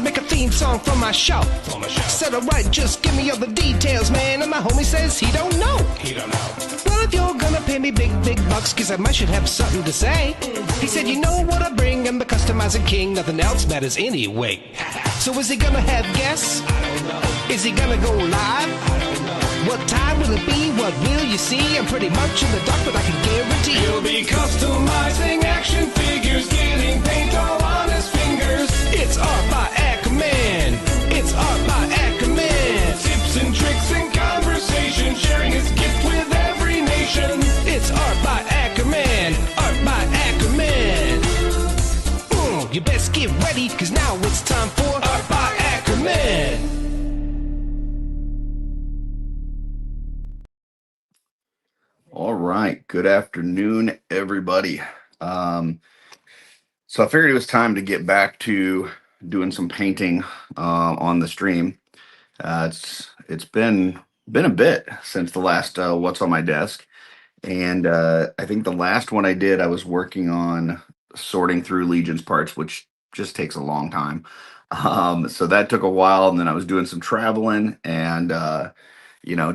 make a theme song for my show. Said alright, just give me all the details, man. And my homie says he don't know. Well, if you're gonna pay me big bucks, cause I might should have something to say. He said, you know what I bring, I'm the customizing king, nothing else matters anyway. So is he gonna have guests? I don't know. Is he gonna go live? I don't know. What time will it be? What will you see? I'm pretty much in the dark, but I can guarantee he'll be customizing action figures, getting paint all on his fingers. It's art by Akerman. It's art by Akerman. Tips and tricks and conversation, sharing his gift with every nation. It's art by Akerman. Art by Akerman. You best get ready, cause now it's time for Art by Akerman. All right. Good afternoon, everybody. So I figured it was time to get back to doing some painting on the stream. It's been a bit since the last What's on My Desk, and I think the last one I did, I was working on sorting through Legion's parts, which just takes a long time. So that took a while, and then I was doing some traveling, and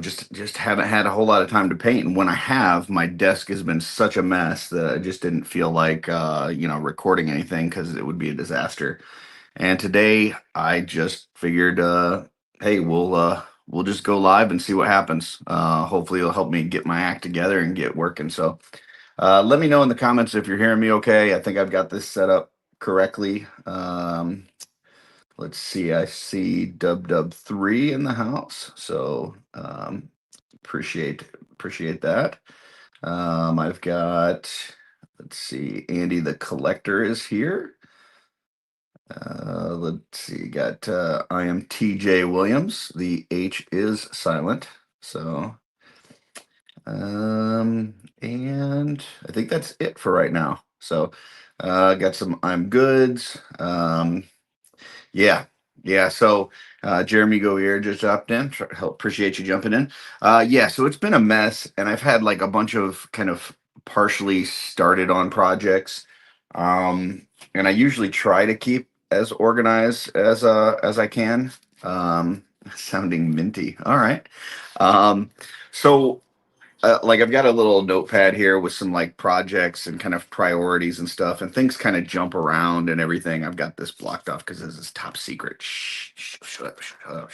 just haven't had a whole lot of time to paint. And when I have, my desk has been such a mess that I just didn't feel like recording anything because it would be a disaster. And today I just figured, hey, we'll just go live and see what happens. Hopefully it'll help me get my act together and get working. So let me know in the comments if you're hearing me okay. I think I've got this set up correctly. Let's see, I see Dub3 in the house, so appreciate that. I've got, let's see, Andy the Collector is here. Let's see, got I am TJ Williams. The H is silent, so and I think that's it for right now. So got some I'm goods. Yeah. So Jeremy Goier just dropped in. Appreciate you jumping in. So it's been a mess, and I've had like a bunch of kind of partially started on projects. And I usually try to keep as organized as I can. Sounding minty. All right. So like I've got a little notepad here with some like projects and kind of priorities and stuff, and things kind of jump around and everything. I've got this blocked off because this is top secret. Shut up.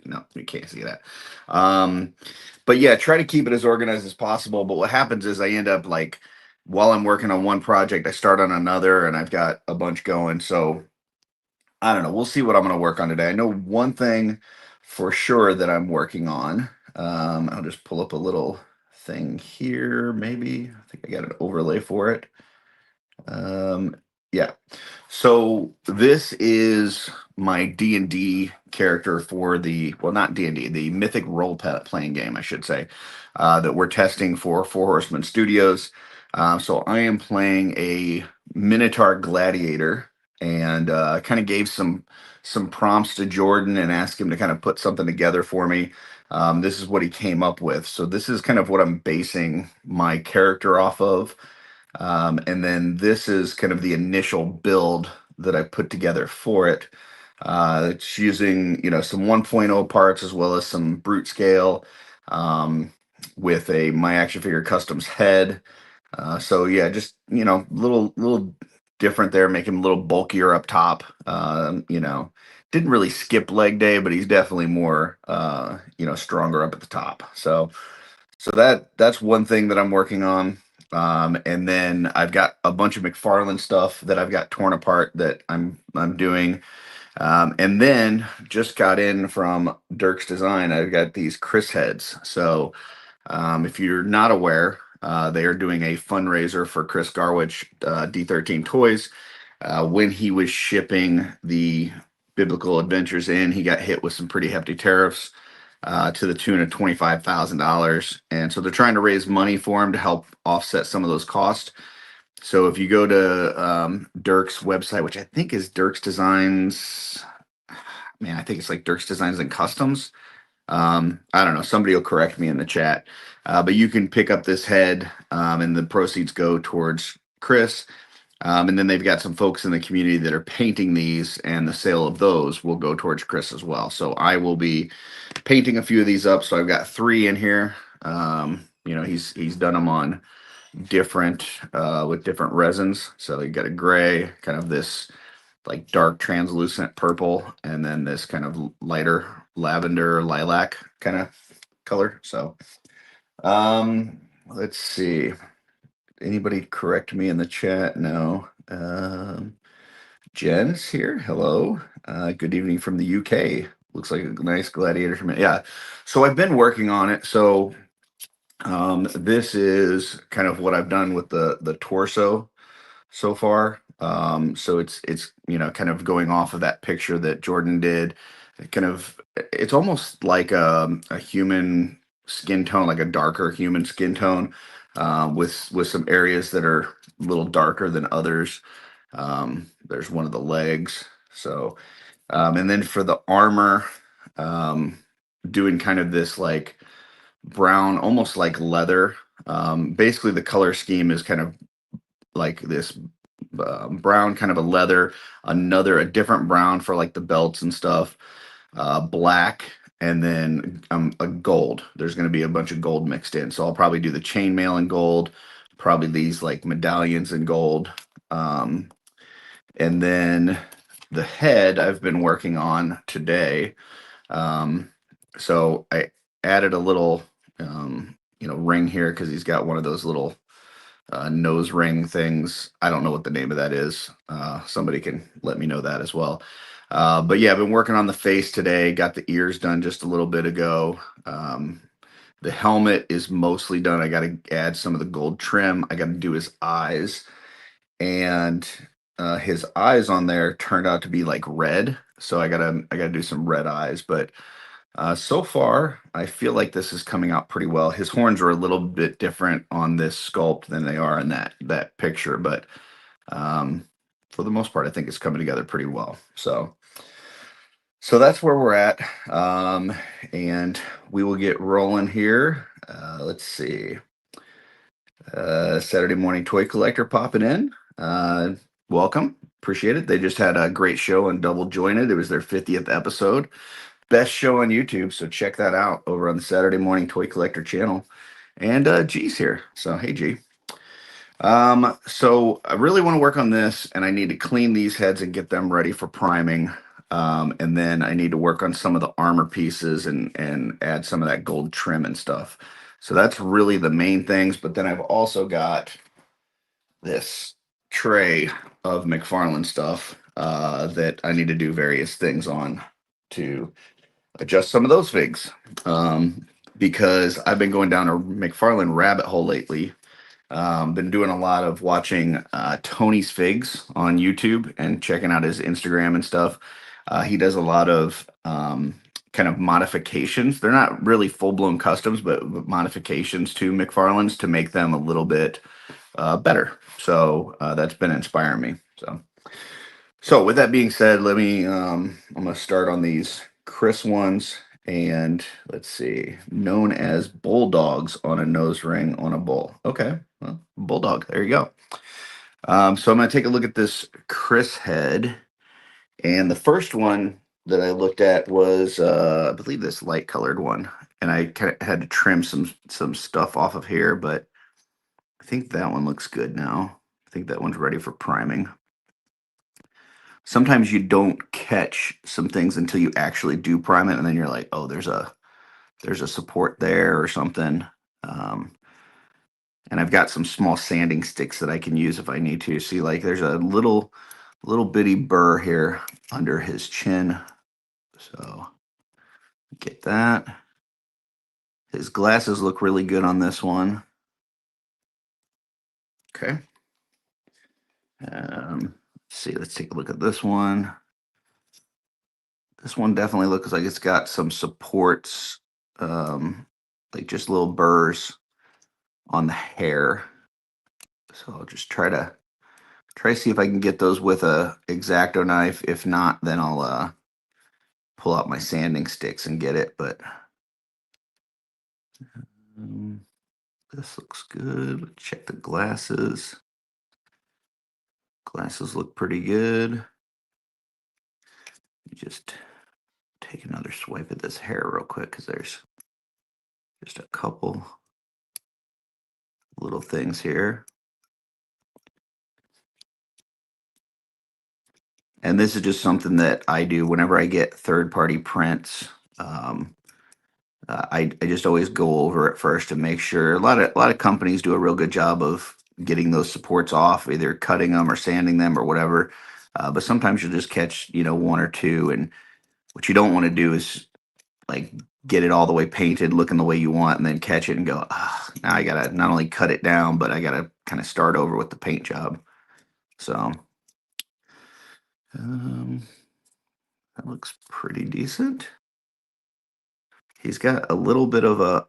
No, you can't see that. But yeah, try to keep it as organized as possible. But what happens is I end up like while I'm working on one project, I start on another, and I've got a bunch going. So I don't know. We'll see what I'm going to work on today. I know one thing for sure that I'm working on. I'll just pull up a little thing here. Maybe I think I got an overlay for it. Yeah. So this is my D&D character for not D&D, the Mythic role playing game, I should say, that we're testing for Four Horsemen Studios. So I am playing a Minotaur Gladiator, and kind of gave some prompts to Jordan and asked him to kind of put something together for me. This is what he came up with. So this is kind of what I'm basing my character off of. And then this is kind of the initial build that I put together for it. It's using, some 1.0 parts as well as some brute scale, with a My Action Figure Customs head. So yeah, just, little different there, make him a little bulkier up top. Didn't really skip leg day, but he's definitely more, stronger up at the top. So that's one thing that I'm working on. And then I've got a bunch of McFarlane stuff that I've got torn apart that I'm doing. And then just got in from Dirk's Design. I've got these Chris heads. So if you're not aware, they are doing a fundraiser for Chris Garwich, D13 Toys. When he was shipping the Biblical Adventures in, he got hit with some pretty hefty tariffs to the tune of $25,000. And so they're trying to raise money for him to help offset some of those costs. So if you go to Dirk's website, which I think is Dirk's Designs, I think it's like Dirk's Designs and Customs. I don't know. Somebody will correct me in the chat. But you can pick up this head, and the proceeds go towards Chris. And then they've got some folks in the community that are painting these, and the sale of those will go towards Chris as well. So I will be painting a few of these up. So I've got 3 in here. He's done them on different with different resins. So you got a gray, kind of this like dark translucent purple, and then this kind of lighter lavender lilac kind of color. So let's see. Anybody correct me in the chat? No. Jen's here. Hello. Good evening from the UK. Looks like a nice gladiator from it. Yeah. So I've been working on it. So this is kind of what I've done with the torso so far. So it's kind of going off of that picture that Jordan did. It's almost like a human skin tone, like a darker human skin tone, with some areas that are a little darker than others. There's one of the legs. So and then for the armor, um, doing kind of this like brown, almost like leather. Basically, the color scheme is kind of like this brown, kind of a leather, a different brown for like the belts and stuff, black, and then a gold. There's going to be a bunch of gold mixed in. So I'll probably do the chainmail in gold, probably these like medallions in gold. Um, and then the head I've been working on today. Um, so I added a little, ring here because he's got one of those little nose ring things. I don't know what the name of that is. Somebody can let me know that as well. But yeah, I've been working on the face today. Got the ears done just a little bit ago. The helmet is mostly done. I got to add some of the gold trim. I got to do his eyes, and his eyes on there turned out to be like red. So I gotta do some red eyes. But so far, I feel like this is coming out pretty well. His horns are a little bit different on this sculpt than they are in that picture, but um, for the most part, I think it's coming together pretty well. So that's where we're at, and we will get rolling here. Let's see. Saturday morning toy collector popping in. Welcome, appreciate it. They just had a great show on Double Jointed. It was their 50th episode. Best show on YouTube, so check that out over on the Saturday Morning Toy Collector channel. And G's here, so hey G. So I really want to work on this, and I need to clean these heads and get them ready for priming. And then I need to work on some of the armor pieces and add some of that gold trim and stuff. So that's really the main things. But then I've also got this tray of McFarlane stuff that I need to do various things on to adjust some of those figs, because I've been going down a McFarlane rabbit hole lately. Been doing a lot of watching Tony's Figs on YouTube and checking out his Instagram and stuff. He does a lot of kind of modifications. They're not really full blown customs, but modifications to McFarlane's to make them a little bit better. So that's been inspiring me. So with that being said, let me I'm gonna start on these Chris ones, and let's see, known as bulldogs on a nose ring on a bull. Okay, well, bulldog, there you go. So I'm gonna take a look at this Chris head, and the first one that I looked at was I believe this light colored one, and I kind of had to trim some stuff off of here, but I think that one looks good now. I think that one's ready for priming. Sometimes you don't catch some things until you actually do prime it, and then you're like, oh, there's a support there or something. Um, and I've got some small sanding sticks that I can use if I need to. See, like there's a little bitty burr here under his chin. So get that. His glasses look really good on this one. Okay. Let's see, let's take a look at this one. This one definitely looks like it's got some supports, like just little burrs on the hair. So I'll just try to see if I can get those with a X-Acto knife. If not, then I'll pull out my sanding sticks and get it. But um, this looks good. Let's check the glasses. Glasses look pretty good. Just take another swipe at this hair real quick because there's just a couple little things here. And this is just something that I do whenever I get third-party prints. Um, I just always go over it first to make sure. A lot of companies do a real good job of getting those supports off, either cutting them or sanding them or whatever. But sometimes you'll just catch, one or two, and what you don't want to do is like get it all the way painted, looking the way you want, and then catch it and go, now I gotta not only cut it down, but I gotta kind of start over with the paint job. So um, that looks pretty decent. He's got a little bit of a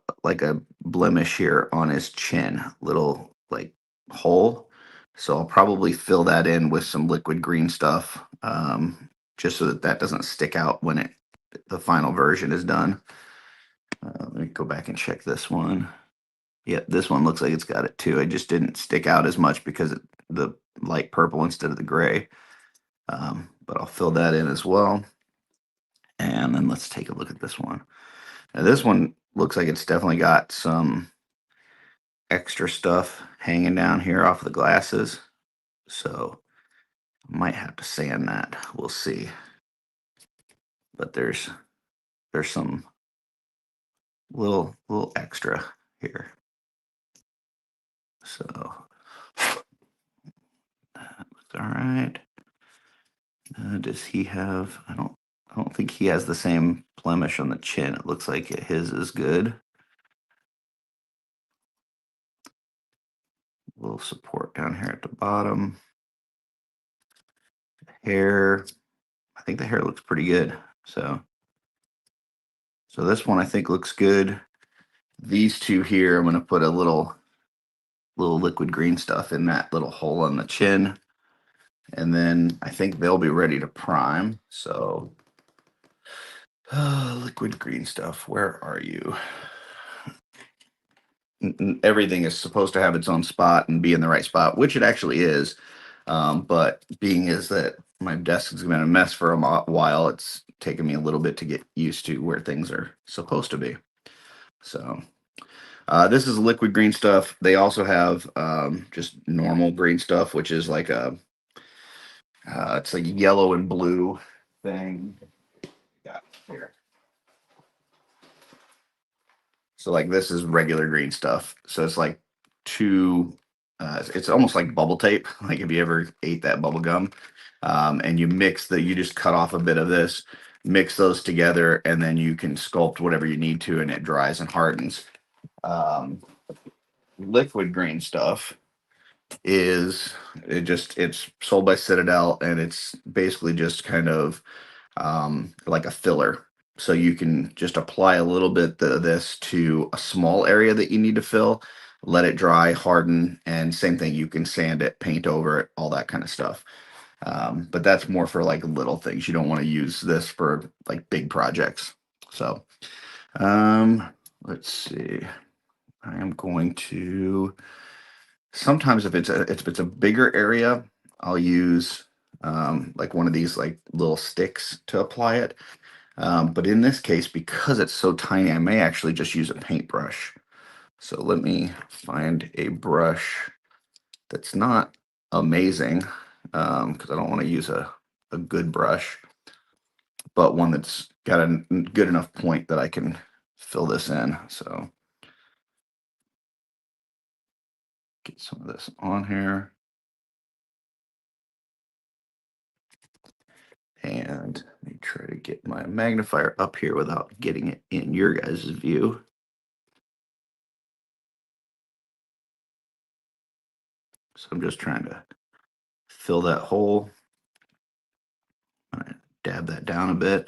blemish here on his chin, little like hole. So I'll probably fill that in with some liquid green stuff, just so that that doesn't stick out when the final version is done. Let me go back and check this one. Yeah, this one looks like it's got it too. It just didn't stick out as much because the light purple instead of the gray. But I'll fill that in as well. And then let's take a look at this one. Now this one looks like it's definitely got some extra stuff hanging down here off of the glasses. So I might have to sand that. We'll see. But there's some little extra here. So that looks all right. Does he have? I don't think he has the same blemish on the chin. It looks like his is good. A little support down here at the bottom. Hair. I think the hair looks pretty good. So this one I think looks good. These two here, I'm going to put a little liquid green stuff in that little hole on the chin. And then I think they'll be ready to prime. So liquid green stuff, where are you? Everything is supposed to have its own spot and be in the right spot, which it actually is. But being is that my desk has been a mess for a while, it's taken me a little bit to get used to where things are supposed to be. So this is liquid green stuff. They also have just normal green stuff, which is like it's like yellow and blue thing. Got here. So like this is regular green stuff. So it's like two. It's almost like bubble tape. Like if you ever ate that bubble gum, and you just cut off a bit of this, mix those together, and then you can sculpt whatever you need to, and it dries and hardens. Um, Liquid green stuff it's sold by Citadel, and it's basically just kind of like a filler. So you can just apply a little bit of this to a small area that you need to fill, let it dry, harden, and same thing. You can sand it, paint over it, all that kind of stuff. But that's more for like little things. You don't want to use this for like big projects. So let's see. I am going to sometimes if it's a bigger area, I'll use like one of these like little sticks to apply it. But in this case, because it's so tiny, I may actually just use a paintbrush. So let me find a brush that's not amazing, because I don't want to use a good brush, but one that's got a good enough point that I can fill this in. So get some of this on here. And let me try to get my magnifier up here without getting it in your guys' view. So I'm just trying to fill that hole. I'm gonna dab that down a bit.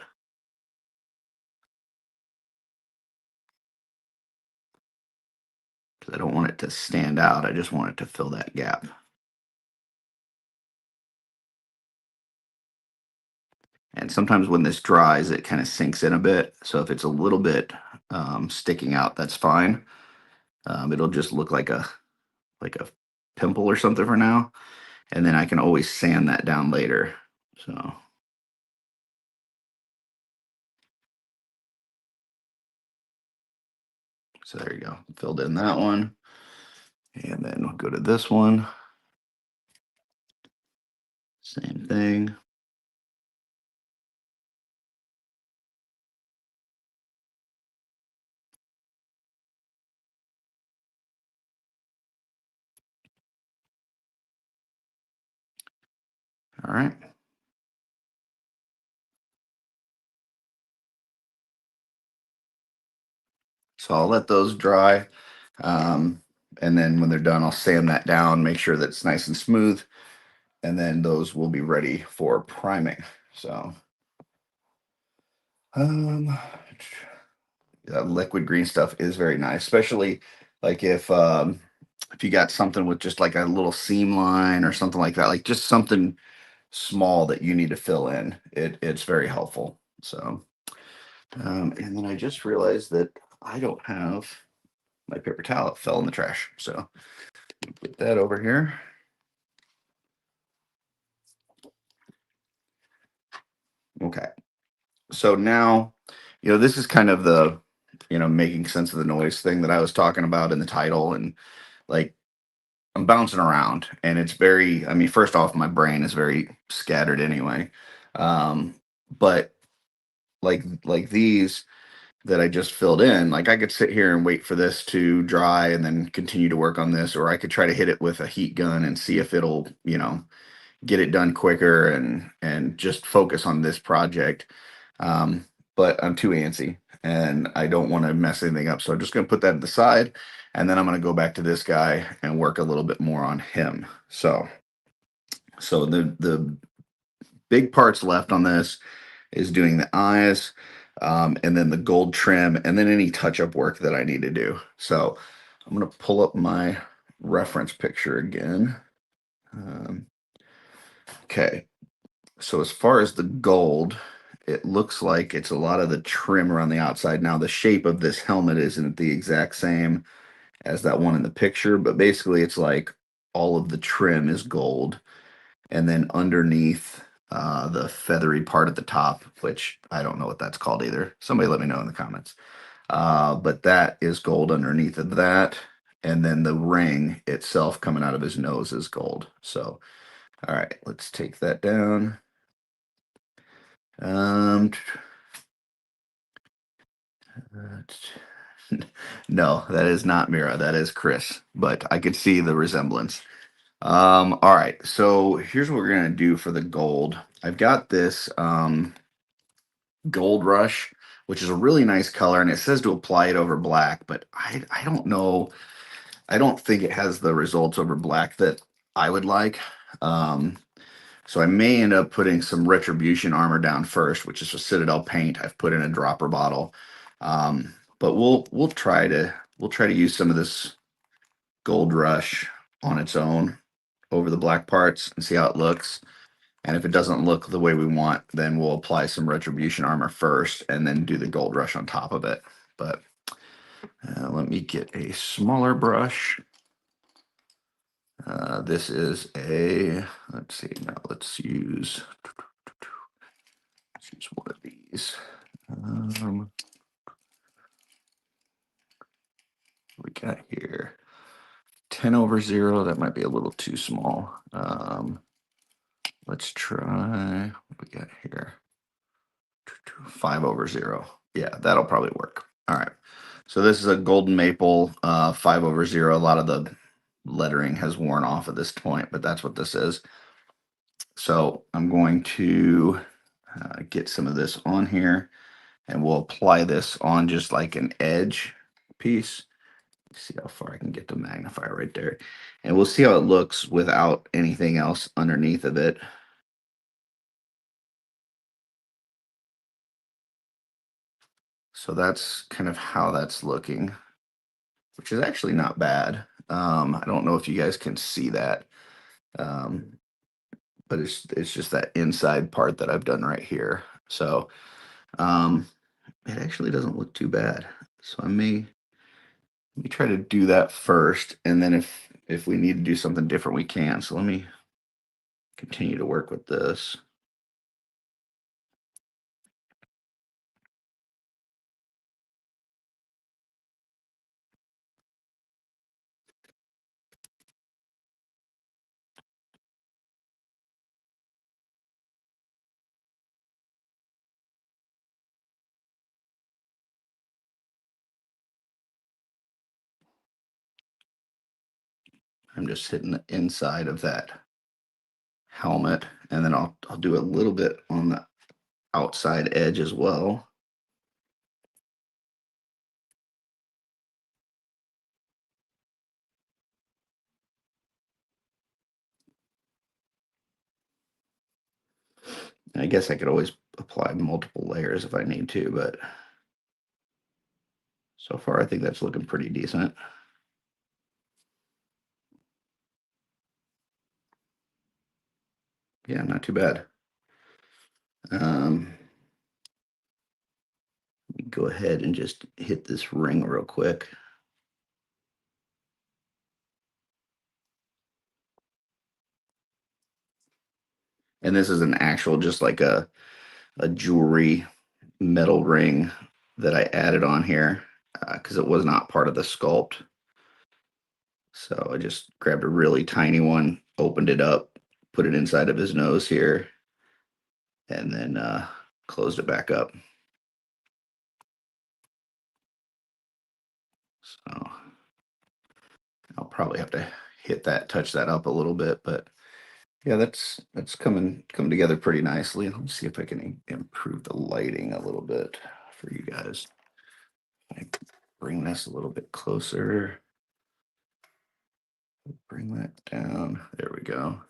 Because I don't want it to stand out. I just want it to fill that gap. And sometimes when this dries, it kind of sinks in a bit. So if it's a little bit sticking out, that's fine. It'll just look like a pimple or something for now. and then I can always sand that down later. So there you go. Filled in that one. And then we'll go to this one. Same thing. All right. So I'll let those dry. Um, and then when they're done, I'll sand that down, make sure that it's nice and smooth. And then those will be ready for priming. So, um, liquid green stuff is very nice, especially like if you got something with just like a little seam line or something like that, like just something small that you need to fill in. It's very helpful. So, and then I just realized that I don't have my paper towel. It fell in the trash. So put that over here. Okay. So now, this is kind of the, making sense of the noise thing that I was talking about in the title. And like, I'm bouncing around and it's very, I mean, first off, my brain is very scattered anyway. But like these that I just filled in, like I could sit here and wait for this to dry and then continue to work on this, or I could try to hit it with a heat gun and see if it'll, get it done quicker and just focus on this project. Um, but I'm too antsy and I don't want to mess anything up. So I'm just going to put that to the side and then I'm going to go back to this guy and work a little bit more on him. So the big parts left on this is doing the eyes, and then the gold trim, and then any touch up work that I need to do. So I'm going to pull up my reference picture again. Um, okay. So as far as the gold, it looks like it's a lot of the trim around the outside. Now the shape of this helmet isn't the exact same as that one in the picture, but basically it's like all of the trim is gold, and then underneath the feathery part at the top, which I don't know what that's called either. Somebody let me know in the comments. But that is gold underneath of that, and then the ring itself coming out of his nose is gold. So, all right, let's take that down. Um, no, that is not Mira. That is Chris. But I could see the resemblance. All right. So here's what we're gonna do for the gold. I've got this Gold Rush, which is a really nice color, and it says to apply it over black, but I don't know. I don't think it has the results over black that I would like. Um, so I may end up putting some Retribution armor down first, which is a Citadel paint I've put in a dropper bottle. But we'll try to use some of this Gold Rush on its own over the black parts and see how it looks. And if it doesn't look the way we want, then we'll apply some Retribution armor first and then do the Gold Rush on top of it. But let me get a smaller brush. This is let's see, now let's use one of these. Um, we got here 10/0. That might be a little too small. Let's try what we got here. 5/0. Yeah, that'll probably work. All right. So this is a golden maple 5/0. A lot of the lettering has worn off at this point, but that's what this is. So I'm going to get some of this on here and we'll apply this on just like an edge piece. See how far I can get the magnifier right there. And we'll see how it looks without anything else underneath of it. So that's kind of how that's looking, which is actually not bad. I don't know if you guys can see that, um, but it's just that inside part that I've done right here. So um, it actually doesn't look too bad. So let me try to do that first, and then if we need to do something different, we can. So let me continue to work with this. I'm just hitting the inside of that helmet, and then I'll do a little bit on the outside edge as well. I guess I could always apply multiple layers if I need to, but so far I think that's looking pretty decent. Yeah, not too bad. Go ahead and just hit this ring real quick. And this is an actual, just like a jewelry metal ring that I added on here because it was not part of the sculpt. So I just grabbed a really tiny one, opened it up, put it inside of his nose here, and then closed it back up. So I'll probably have to touch that up a little bit, but yeah, that's come together pretty nicely. Let's see if I can improve the lighting a little bit for you guys. I bring this a little bit closer. Bring that down. There we go.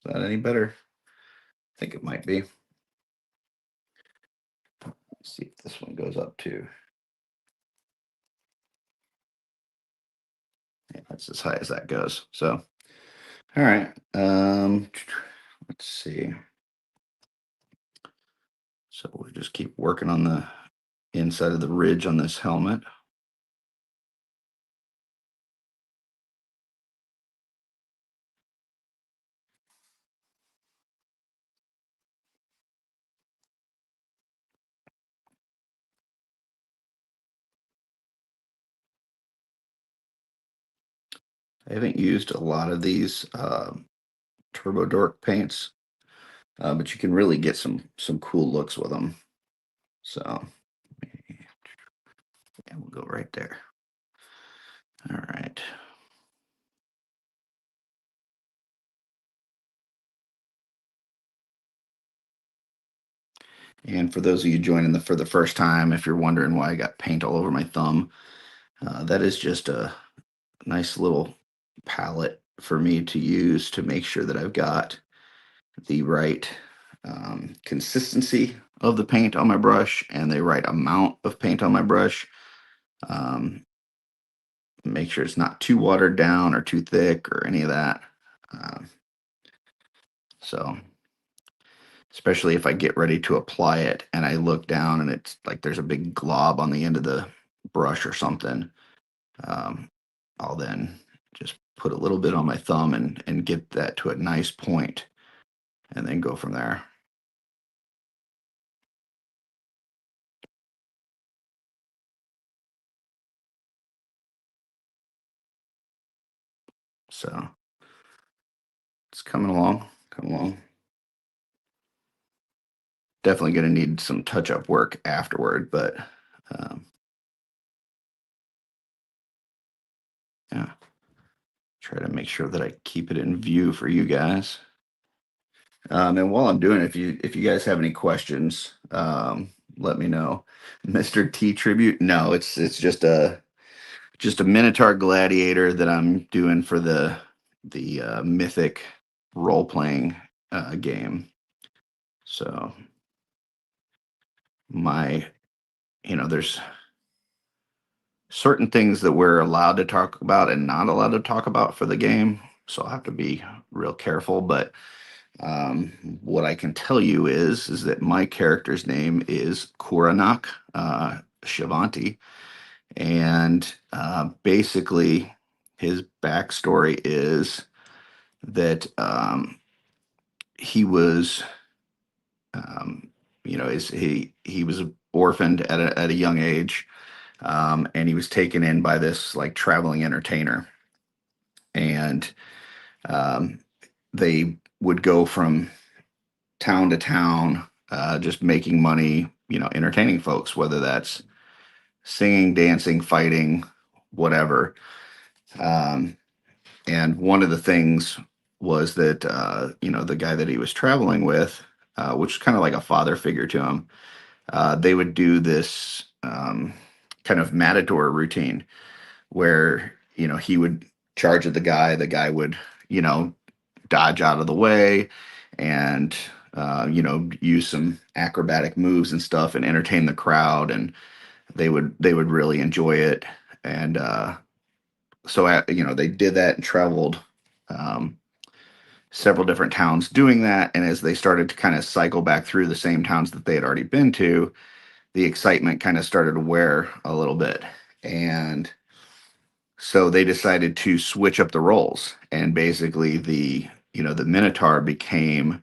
Is that any better? I think it might be. Let's see if this one goes up too. Yeah, that's as high as that goes. So, all right. Let's see. So we'll just keep working on the inside of the ridge on this helmet. I haven't used a lot of these Turbo Dork paints, but you can really get some cool looks with them. So, yeah, we'll go right there. All right. And for those of you joining for the first time, if you're wondering why I got paint all over my thumb, that is just a nice little palette for me to use to make sure that I've got the right consistency of the paint on my brush and the right amount of paint on my brush. Make sure it's not too watered down or too thick or any of that. So especially if I get ready to apply it and I look down and it's like there's a big glob on the end of the brush or something, I'll then just put a little bit on my thumb and get that to a nice point and then go from there. So it's coming along, coming along. Definitely going to need some touch-up work afterward, but yeah, try to make sure that I keep it in view for you guys. And while I'm doing it, if you guys have any questions, let me know. Mr. T tribute? No, it's just a Minotaur Gladiator that I'm doing for the Mythic role playing game. So there's certain things that we're allowed to talk about and not allowed to talk about for the game. So I'll have to be real careful. But what I can tell you is that my character's name is Kuranak Shivanti, And basically, his backstory is that he was, um, he was orphaned at a young age, and he was taken in by this like traveling entertainer, and um, they would go from town to town, just making money, entertaining folks, whether that's singing, dancing, fighting, whatever. Um, and one of the things was that the guy that he was traveling with, which is kind of like a father figure to him, they would do this kind of matador routine where he would charge at the guy would you know dodge out of the way and use some acrobatic moves and stuff and entertain the crowd, and they would really enjoy it. And so they did that and traveled um, several different towns doing that. And as they started to kind of cycle back through the same towns that they had already been to, the excitement kind of started to wear a little bit. And so they decided to switch up the roles, and basically the Minotaur became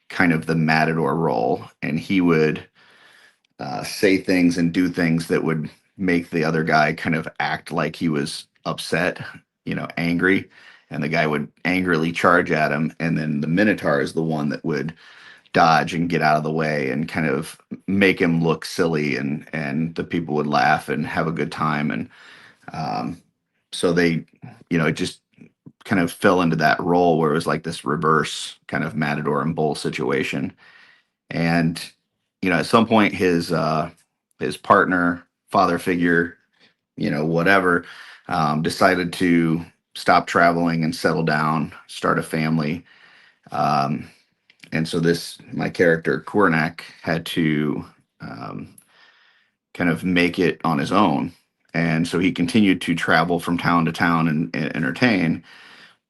kind of the matador role, and he would say things and do things that would make the other guy kind of act like he was upset, angry, and the guy would angrily charge at him, and then the Minotaur is the one that would dodge and get out of the way and kind of make him look silly, and the people would laugh and have a good time. And um, so they, it just kind of fell into that role where it was like this reverse kind of matador and bull situation. And at some point his partner, father figure, whatever, decided to stop traveling and settle down, start a family. um, and so this my character Kornak had to um, kind of make it on his own. And so he continued to travel from town to town and entertain.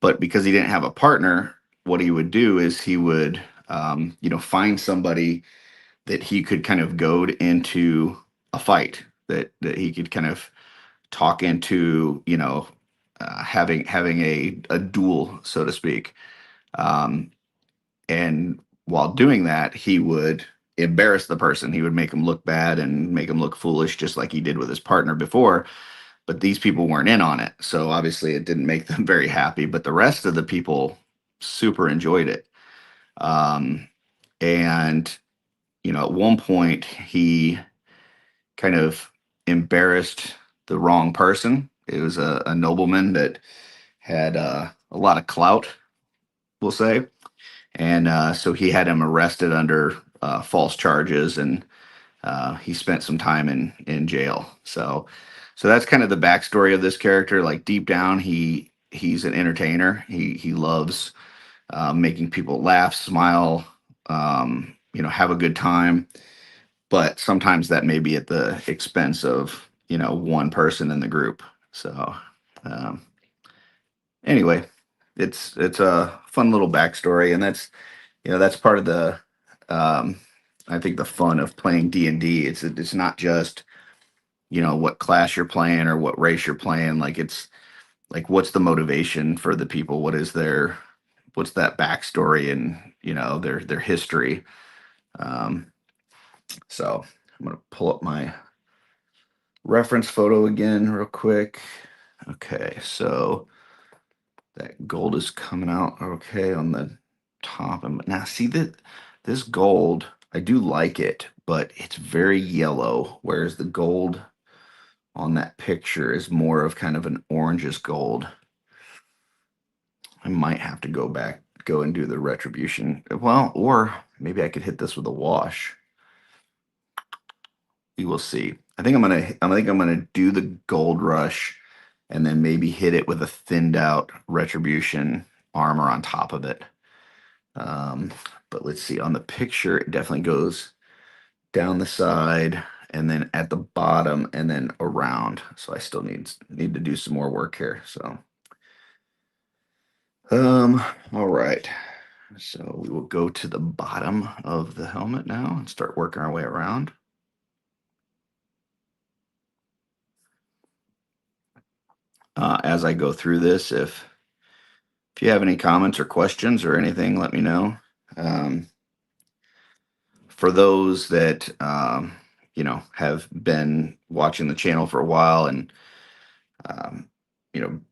But because he didn't have a partner, what he would do is he would, find somebody that he could kind of goad into a fight, that he could kind of talk into, having a duel, so to speak. Um, and while doing that, he would embarrass the person. He would make him look bad and make him look foolish, just like he did with his partner before. But these people weren't in on it, so obviously it didn't make them very happy. But the rest of the people super enjoyed it. Um, and at one point he kind of embarrassed the wrong person. It was a nobleman that had a lot of clout, we'll say. And so he had him arrested under false charges, and he spent some time in jail. So that's kind of the backstory of this character. Like deep down, he's an entertainer. He loves making people laugh, smile, have a good time. But sometimes that may be at the expense of one person in the group. So um, anyway, it's a fun little backstory, and that's part of the um, I think the fun of playing D&D. It's not just what class you're playing or what race you're playing. Like it's like what's the motivation for the people? What's that backstory and their history. Um, so I'm gonna pull up my reference photo again real quick. Okay, so that gold is coming out okay on the top. And now see that this gold, I do like it, but it's very yellow, whereas the gold on that picture is more of kind of an orangish gold. I might have to go and do the retribution. Well, or maybe I could hit this with a wash. We will see. I think I'm gonna do the gold rush and then maybe hit it with a thinned out retribution armor on top of it. Um, but let's see. On the picture, it definitely goes down the side and then at the bottom and then around. So I still need to do some more work here. So all right. So we will go to the bottom of the helmet now and start working our way around. as I go through this. If you have any comments or questions or anything, let me know. Um, for those that have been watching the channel for a while and um,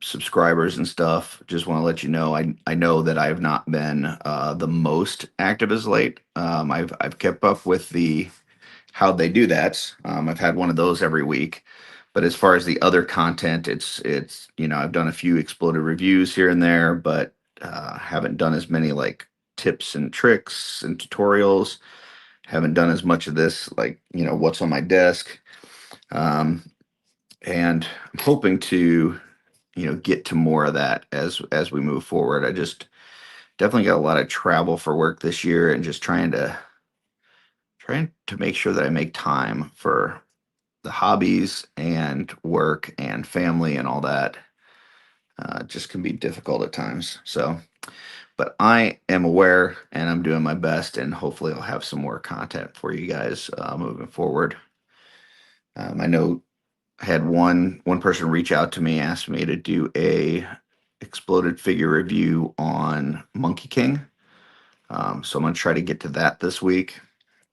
subscribers and stuff, just want to let you know I know that I've not been the most active as late. I've kept up with the how they do that. I've had one of those every week. But as far as the other content, it's I've done a few exploded reviews here and there, but haven't done as many like tips and tricks and tutorials. Haven't done as much of this like what's on my desk. Um, and I'm hoping to get to more of that as we move forward. I just definitely got a lot of travel for work this year, and just trying to make sure that I make time for the hobbies and work and family and all that. Just can be difficult at times. So, but I am aware and I'm doing my best, and hopefully I'll have some more content for you guys moving forward. I know I had one person reach out to me, asked me to do a exploded figure review on Monkey King. So I'm gonna try to get to that this week.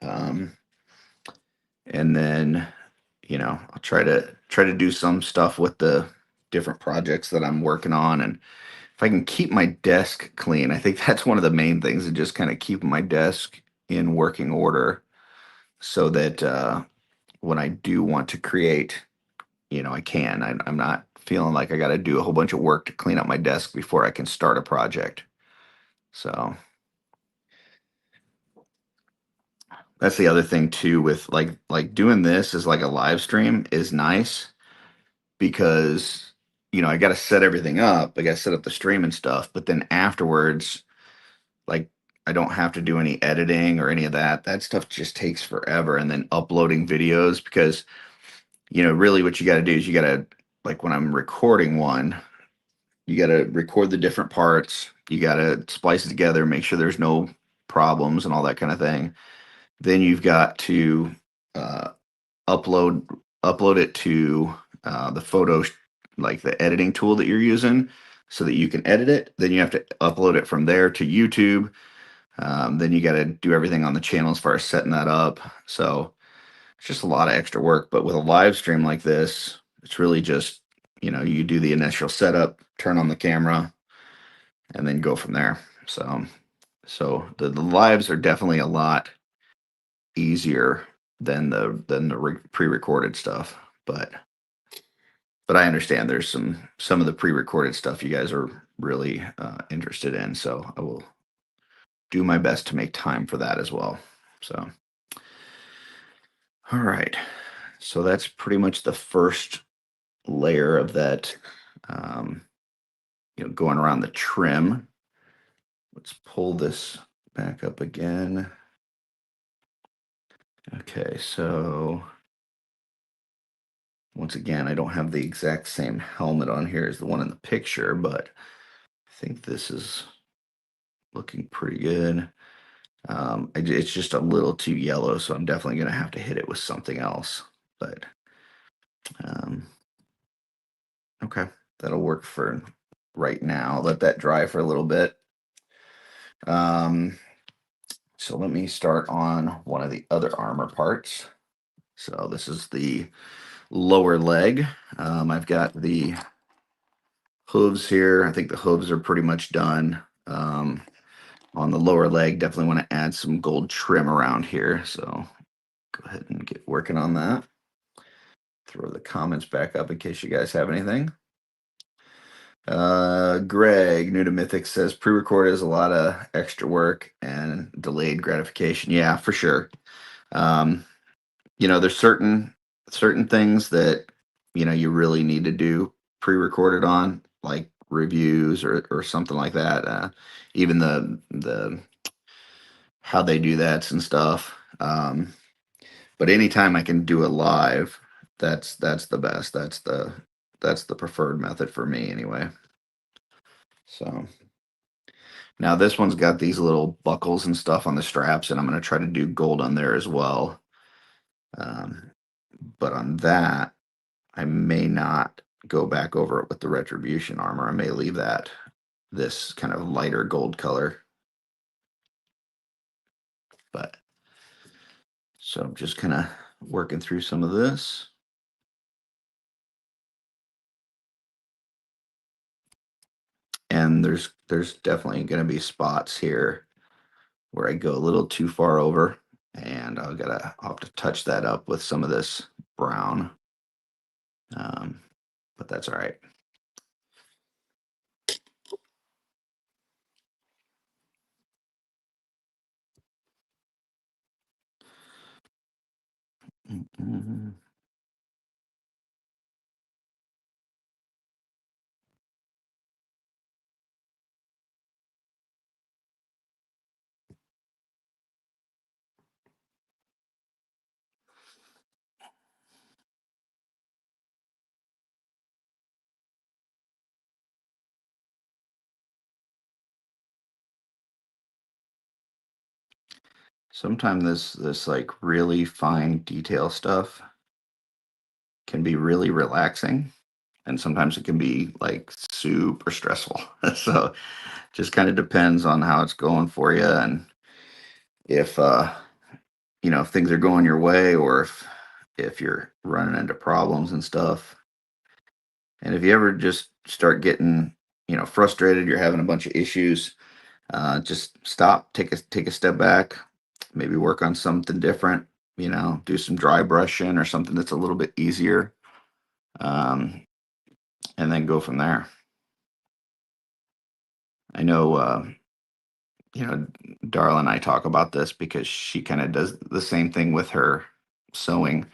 Um, and then I'll try to do some stuff with the different projects that I'm working on, and if I can keep my desk clean, I think that's one of the main things, and just kind of keeping my desk in working order, so that when I do want to create, I can. I'm not feeling like I got to do a whole bunch of work to clean up my desk before I can start a project. So that's the other thing too, with like doing this is like a live stream is nice, because I got to set everything up. I got to set up the stream and stuff, but then afterwards, like, I don't have to do any editing or any of that. That stuff just takes forever. And then uploading videos, because really what you got to do is you got to, like, when I'm recording one, you got to record the different parts. You got to splice it together, make sure there's no problems and all that kind of thing. Then you've got to uh, upload upload it to the photo, like the editing tool that you're using, so that you can edit it. Then you have to upload it from there to YouTube. Then you got to do everything on the channel as far as setting that up. So it's just a lot of extra work. But with a live stream like this, it's really just you do the initial setup, turn on the camera, and then go from there. So the lives are definitely a lot easier than the pre-recorded stuff. But I understand there's some of the pre-recorded stuff you guys are really interested in. So I will do my best to make time for that as well. So, all right. So that's pretty much the first layer of that, um, going around the trim. Let's pull this back up again. Okay, so once again, I don't have the exact same helmet on here as the one in the picture, but I think this is looking pretty good. It's just a little too yellow, so I'm definitely going to have to hit it with something else. But um, okay, that'll work for right now. Let that dry for a little bit. So let me start on one of the other armor parts. So this is the lower leg. I've got the hooves here. I think the hooves are pretty much done. On the lower leg, definitely want to add some gold trim around here. So go ahead and get working on that. Throw the comments back up in case you guys have anything. Greg, new to Mythic, says pre-record is a lot of extra work and delayed gratification. Yeah, for sure. Um, there's certain things that you really need to do pre-recorded on, like reviews or something like that. Even the how they do that and stuff. But anytime I can do it live, that's the best. That's the preferred method for me anyway. So now this one's got these little buckles and stuff on the straps, and I'm going to try to do gold on there as well. But on that, I may not go back over it with the retribution armor. I may leave that this kind of lighter gold color. But so I'm just kind of working through some of this. And there's definitely going to be spots here where I go a little too far over, and I'll have to touch that up with some of this brown. But that's all right. Mhm. Sometimes this like really fine detail stuff can be really relaxing, and sometimes it can be like super stressful. So just kind of depends on how it's going for you, and if if things are going your way, or if you're running into problems and stuff. And if you ever just start getting frustrated, you're having a bunch of issues, just stop, take a step back, maybe work on something different. Do some dry brushing or something that's a little bit easier, um, and then go from there. I know, you know, Darla and I talk about this because she kind of does the same thing with her sewing.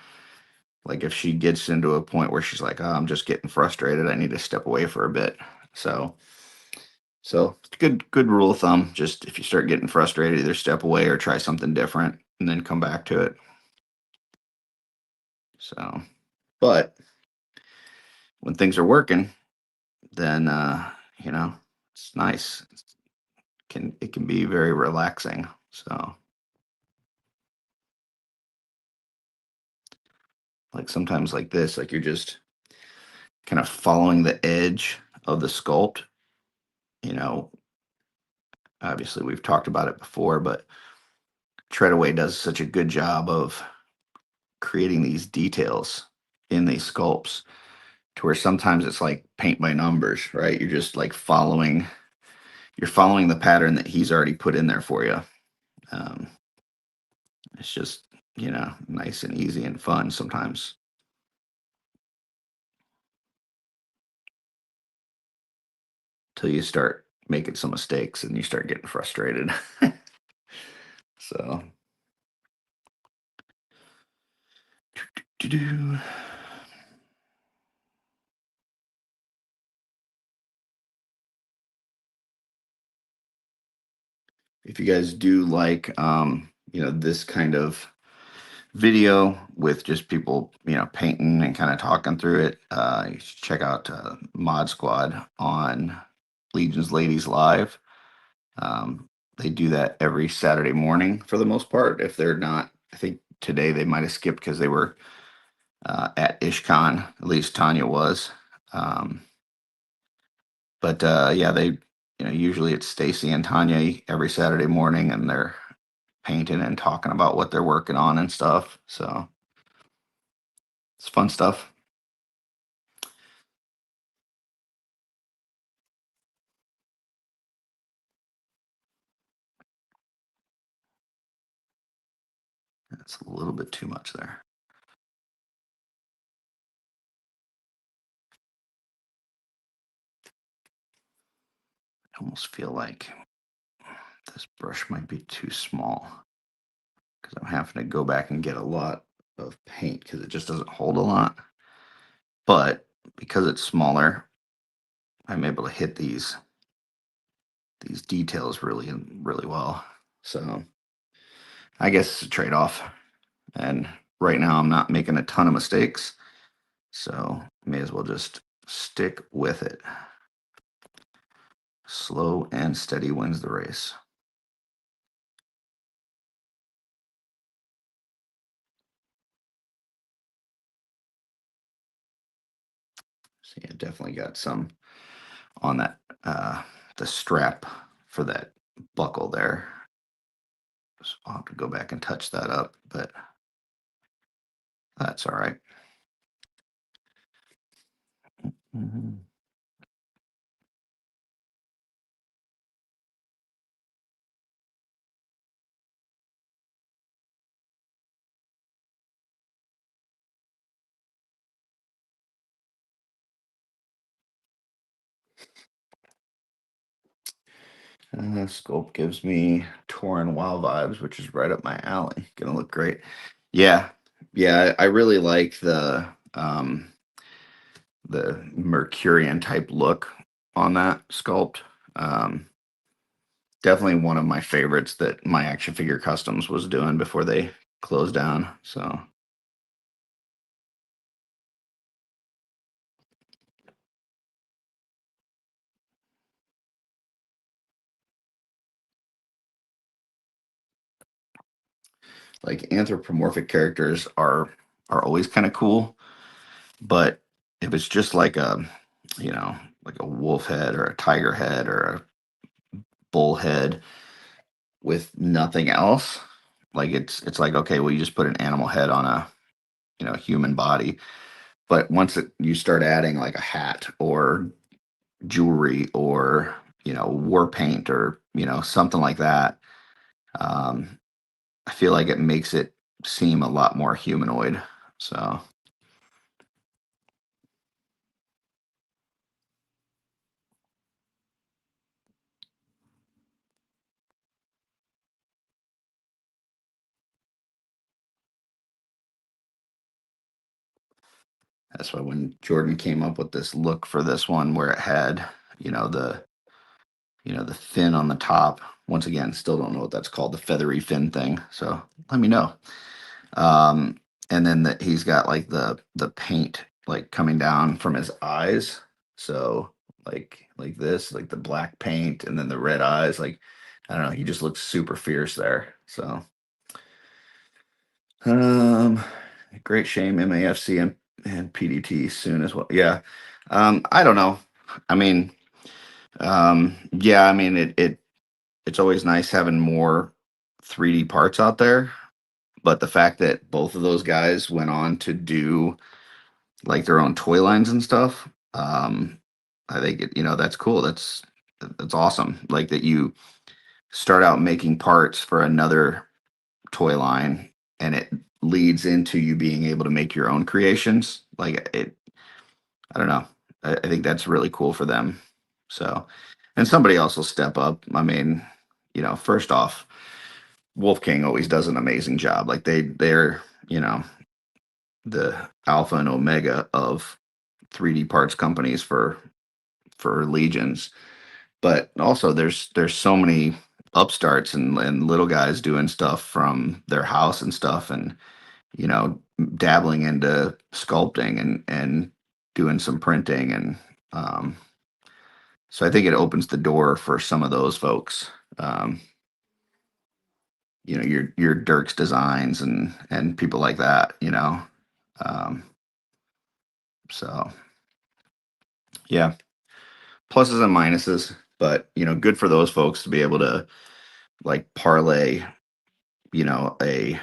Like if she gets into a point where she's like, oh, I'm just getting frustrated, I need to step away for a bit. So, so good rule of thumb. Just if you start getting frustrated, either step away or try something different, and then come back to it. So, but when things are working, then it's nice. It can be very relaxing. So, like sometimes like this, like you're just kind of following the edge of the sculpt. You know, Obviously we've talked about it before, but Treadaway does such a good job of creating these details in these sculpts to where sometimes it's like paint by numbers, right? You're following the pattern that he's already put in there for you. Um, it's just nice and easy and fun sometimes till you start making some mistakes and you start getting frustrated. So, doo-doo. If you guys do like this kind of video with just people painting and kind of talking through it, you should check out Mod Squad on Legion's Ladies Live. They do that every Saturday morning for the most part. If they're not, I think today they might have skipped because they were at ishcon, at least Tanya was. But yeah, they usually it's Stacy and Tanya every Saturday morning, and they're painting and talking about what they're working on and stuff. So it's fun stuff. It's a little bit too much there. I almost feel like this brush might be too small because I'm having to go back and get a lot of paint because it just doesn't hold a lot. But because it's smaller, I'm able to hit these details really well. So I guess it's a trade-off. And right now I'm not making a ton of mistakes, so may as well just stick with it. Slow and steady wins the race. So yeah, definitely got some on that the strap for that buckle there. So I'll have to go back and touch that up, but that's all right. Mhm. Sculpt gives me Torn Wild vibes, which is right up my alley. Gonna look great. Yeah, yeah, I really like the Mercurian type look on that sculpt. Um, Definitely one of my favorites that my action figure customs was doing before they closed down. So like anthropomorphic characters are always kind of cool, but if it's just like a like a wolf head or a tiger head or a bull head with nothing else, like it's like okay, well you just put an animal head on a human body. But once you start adding like a hat or jewelry or war paint or something like that, um, I feel like it makes it seem a lot more humanoid. So that's why when Jordan came up with this look for this one where it had you know the the fin on the top. Once again, still don't know what that's called, the feathery fin thing. So let me know. Um, and then that he's got like the paint like coming down from his eyes. So like this, like the black paint and then the red eyes. Like I don't know, he just looks super fierce there. So um, great shame MAFC and PDT soon as well. Yeah. I don't know. I mean, yeah, I mean it's always nice having more 3D parts out there, but the fact that both of those guys went on to do like their own toy lines and stuff, I think that's cool. That's awesome. Like that you start out making parts for another toy line and it leads into you being able to make your own creations. Like it, I don't know. I think that's really cool for them. So, and somebody else will step up. I mean, first off, Wolf King always does an amazing job. Like they're the alpha and omega of 3D parts companies for legions. But also there's so many upstarts and little guys doing stuff from their house and stuff and dabbling into sculpting and doing some printing and um so I think it opens the door for some of those folks. Um, your Dirk's designs and people like that. Um, so yeah, pluses and minuses, but good for those folks to be able to like parlay, a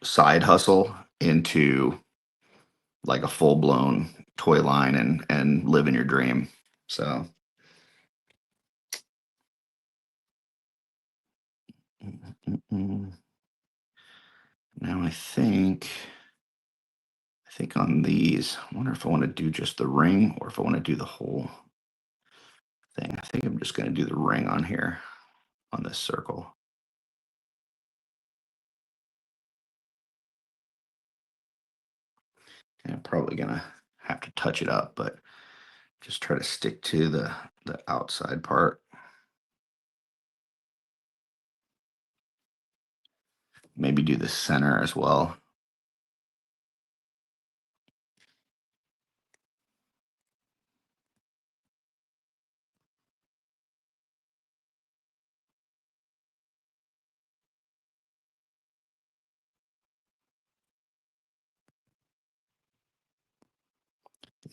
side hustle into like a full blown toy line and living your dream. So now I think on these, I wonder if I want to do just the ring or if I want to do the whole thing. I think I'm just going to do the ring on here on this circle. And I'm probably going to have to touch it up, but just try to stick to the outside part. Maybe do the center as well.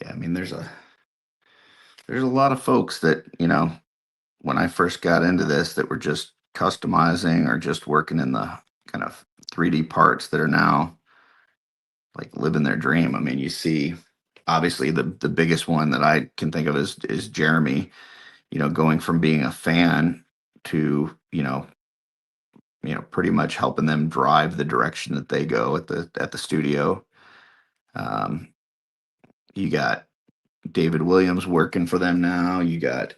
Yeah, I mean, there's a lot of folks that, when I first got into this, that were just customizing or just working in the kind of 3D parts, that are now like living their dream. I mean, you see, obviously the biggest one that I can think of is Jeremy, going from being a fan to, pretty much helping them drive the direction that they go at the studio. Um, you got David Williams working for them now. You got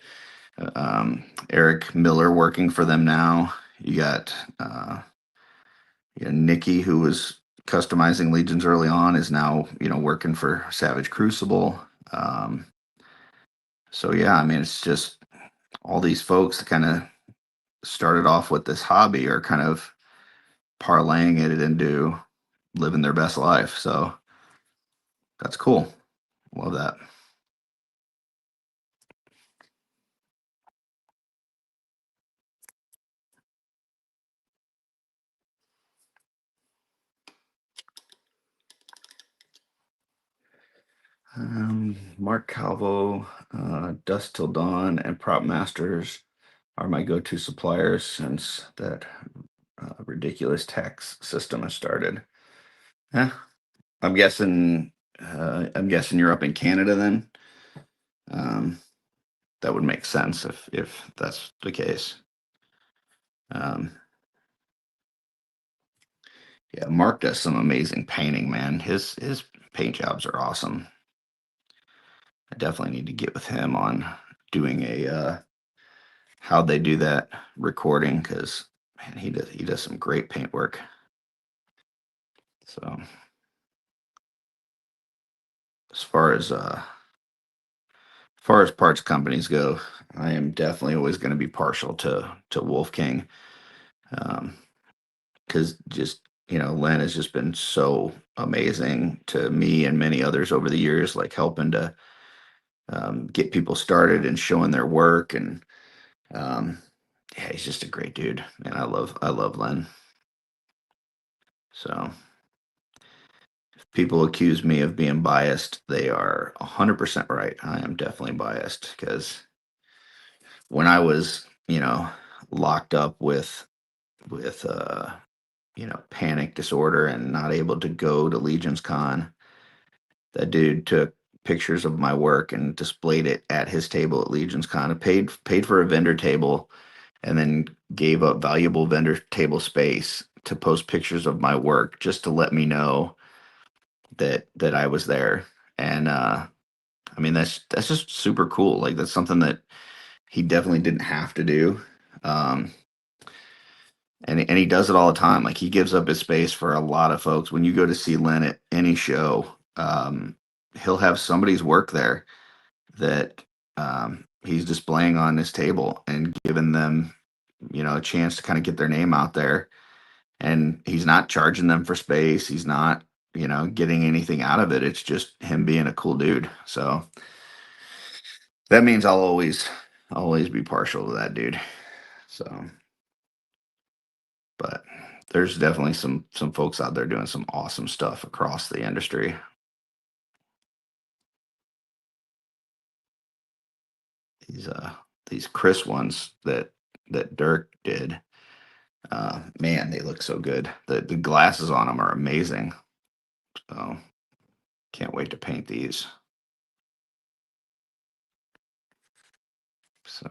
Eric Miller working for them now. You got Nikki, who was customizing Legions early on, is now working for Savage Crucible. Um, so yeah, I mean, it's just all these folks that kind of started off with this hobby are kind of parlaying it into living their best life. So that's cool. Love that. Mark Calvo, Dust Till Dawn, and Prop Masters are my go-to suppliers since that ridiculous tax system has started. Yeah, I'm guessing. I'm guessing you're up in Canada then. Um, that would make sense if that's the case. Um, yeah, Mark does some amazing painting, man. His paint jobs are awesome. I definitely need to get with him on doing a how they do that recording, because man, he does some great paint work. So as far as parts companies go, I am definitely always going to be partial to Wolf King, because just Len has just been so amazing to me and many others over the years, like helping to get people started and showing their work. And um, yeah, he's just a great dude, and I love Len. So if people accuse me of being biased, they are 100% right. I am definitely biased, because when I was locked up with panic disorder and not able to go to Legion's Con, that dude took pictures of my work and displayed it at his table at Legion's Con. And paid for a vendor table, and then gave up valuable vendor table space to post pictures of my work, just to let me know that I was there. And I mean, that's just super cool. Like, that's something that he definitely didn't have to do. Um, and he does it all the time. Like, he gives up his space for a lot of folks. When you go to see Len at any show, he'll have somebody's work there that he's displaying on his table and giving them, a chance to kind of get their name out there. And he's not charging them for space. He's not, getting anything out of it. It's just him being a cool dude. So that means I'll always be partial to that dude. So, but there's definitely some folks out there doing some awesome stuff across the industry. These Chris ones that Dirk did, man, they look so good. The glasses on them are amazing. So can't wait to paint these. So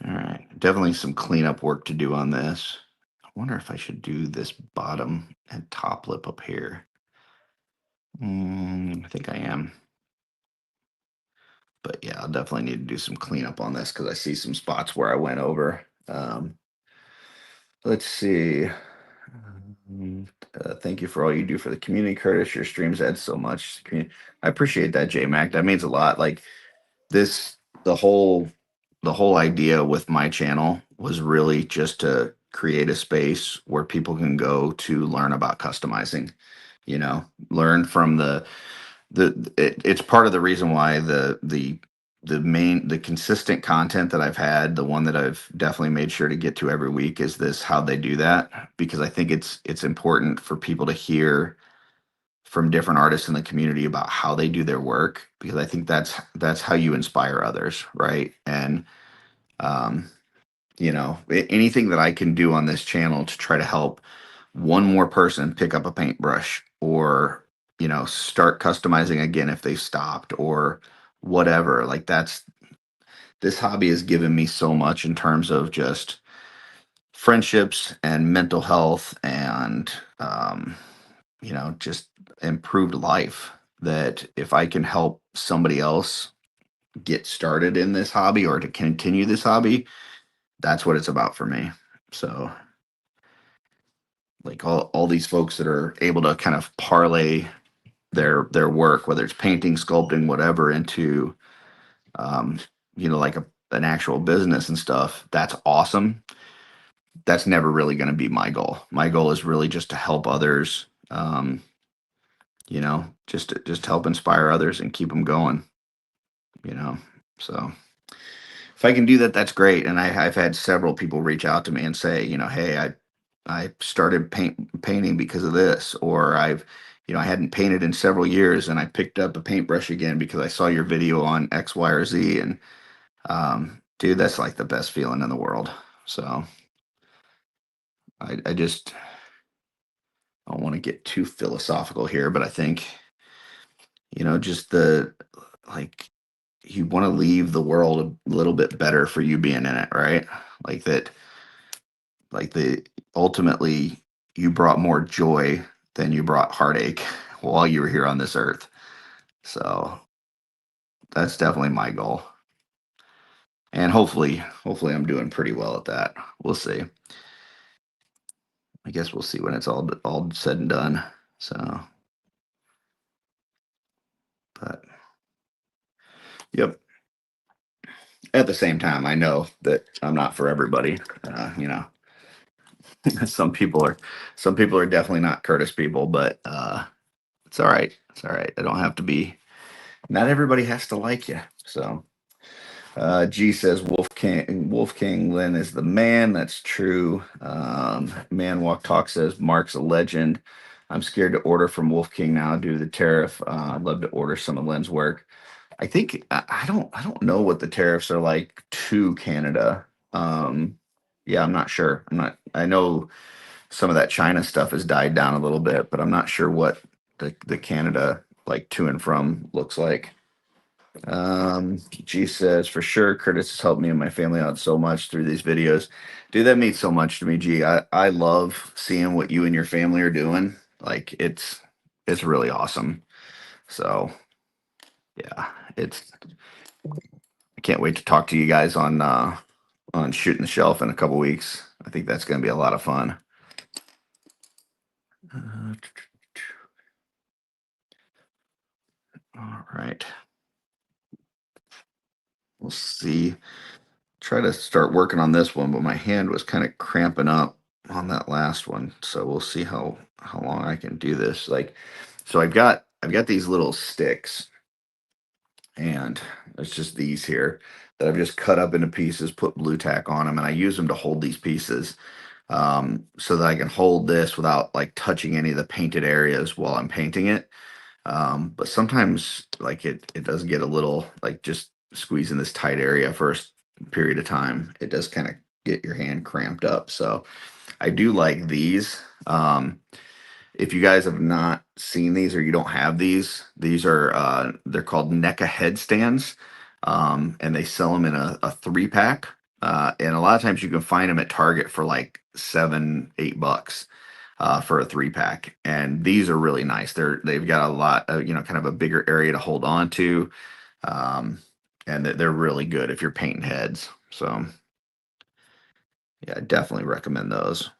all right, definitely some cleanup work to do on this. I wonder if I should do this bottom and top lip up here. I think I am. But yeah, I'll definitely need to do some cleanup on this, because I see some spots where I went over. Let's see. Thank you for all you do for the community, Curtis. Your streams add so much to the community. I appreciate that, J Mac. That means a lot. Like, this, the whole idea with my channel was really just to create a space where people can go to learn about customizing. Learn from it's part of the reason why the consistent content that I've had, the one that I've definitely made sure to get to every week, is this how they do that, because I think it's important for people to hear from different artists in the community about how they do their work, because I think that's how you inspire others, right? And um, anything that I can do on this channel to try to help one more person pick up a paintbrush, or start customizing again if they've stopped, or whatever. Like, this hobby has given me so much in terms of just friendships and mental health, and just improved life, that if I can help somebody else get started in this hobby or to continue this hobby, that's what it's about for me. So, like, all these folks that are able to kind of parlay their work, whether it's painting, sculpting, whatever, into um, like an actual business and stuff, that's awesome. That's never really going to be my goal. My goal is really just to help others, just help inspire others and keep them going, you know. So if I can do that, that's great. And I've had several people reach out to me and say, hey, I started painting because of this, or I hadn't painted in several years and I picked up a paintbrush again because I saw your video on X, Y, or Z. And dude, that's like the best feeling in the world. So I just I don't want to get too philosophical here, but I think, just like, you want to leave the world a little bit better for you being in it, right? Like that, like the ultimately you brought more joy than you brought heartache while you were here on this earth. So that's definitely my goal. And hopefully I'm doing pretty well at that. We'll see. I guess we'll see when it's all said and done. So, but yep. At the same time, I know that I'm not for everybody. Some people are definitely not Curtis people, but it's all right. It's all right. I don't have to be. Not everybody has to like you. So G says Wolf King Lynn is the man. That's true. Man Walk Talk says Mark's a legend. I'm scared to order from Wolf King now due to the tariff. I'd love to order some of Lynn's work. I think I don't know what the tariffs are like to Canada. Yeah, I'm not sure. I know some of that China stuff has died down a little bit, but I'm not sure what the Canada, like, to and from looks like. G says, for sure, Curtis has helped me and my family out so much through these videos. Dude, that means so much to me, G. I love seeing what you and your family are doing. Like, it's really awesome. So yeah, I can't wait to talk to you guys on shooting the shelf in a couple weeks. I think that's gonna be a lot of fun. Uh, all right. We'll see. Try to start working on this one, but my hand was kind of cramping up on that last one. So we'll see how long I can do this. Like, so I've got these little sticks, and it's just these here that I've just cut up into pieces, put blue tack on them, and I use them to hold these pieces, so that I can hold this without like touching any of the painted areas while I'm painting it. But sometimes, like, it does get a little, like, just squeezing this tight area for a period of time, it does kind of get your hand cramped up. So I do like these. If you guys have not seen these, or you don't have these are they're called NECA headstands, and they sell them in a 3-pack. And a lot of times you can find them at Target for like $7-8 for a 3-pack, and these are really nice. They've got a lot of, kind of a bigger area to hold on to, and they're really good if you're painting heads. So yeah, I definitely recommend those.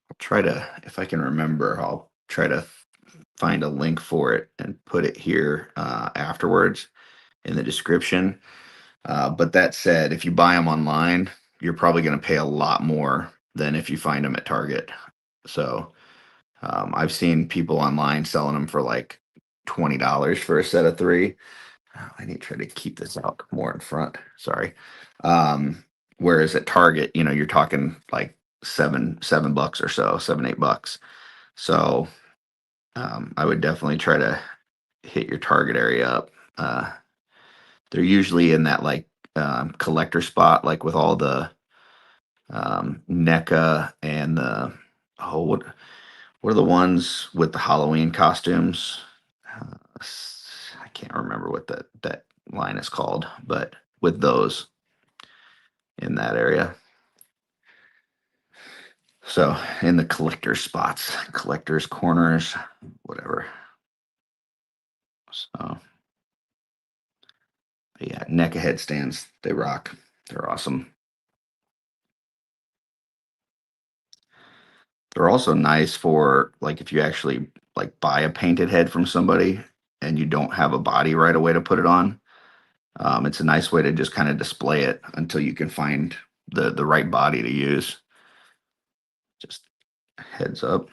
I'll try to, if I can remember, I'll try to find a link for it and put it here afterwards in the description. But that said, if you buy them online, you're probably going to pay a lot more than if you find them at Target. So I've seen people online selling them for like $20 for a set of 3. I need to try to keep this out more in front. Sorry. Um, Whereas at Target, you're talking like $7 or so, $7, $8. So I would definitely try to hit your Target area up. Uh, they're usually in that like collector spot, like with all the NECA and the oh what are the ones with the Halloween costumes? I can't remember what that line is called, but with those in that area. So in the collector spots, collectors corners, whatever. So but yeah, NECA headstands, they rock. They're awesome. They're also nice for like if you actually like buy a painted head from somebody and you don't have a body right away to put it on. It's a nice way to just kind of display it until you can find the right body to use. Just heads up,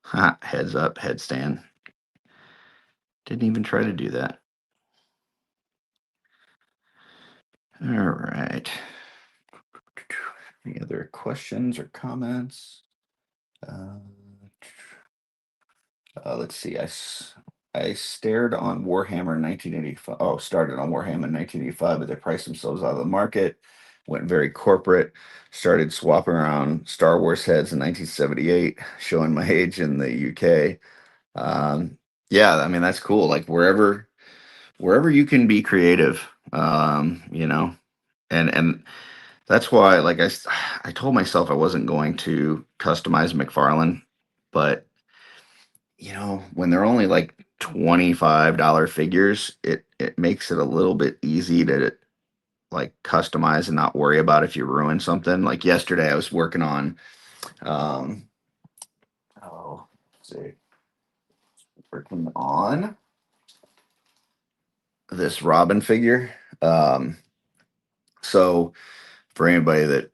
ha, heads up, headstand. Didn't even try to do that. All right. Any other questions or comments? Uh, let's see. I stared on Warhammer in 1985. Oh, started on Warhammer in 1985, but they priced themselves out of the market. Went very corporate. Started swapping around Star Wars heads in 1978, showing my age in the UK. Yeah, I mean that's cool. Like wherever you can be creative, and that's why I told myself I wasn't going to customize McFarlane, but when they're only like $25 figures, it makes it a little bit easy to like customize and not worry about if you ruin something. Like yesterday I was working on um let's see, working on this Robin figure. So for anybody that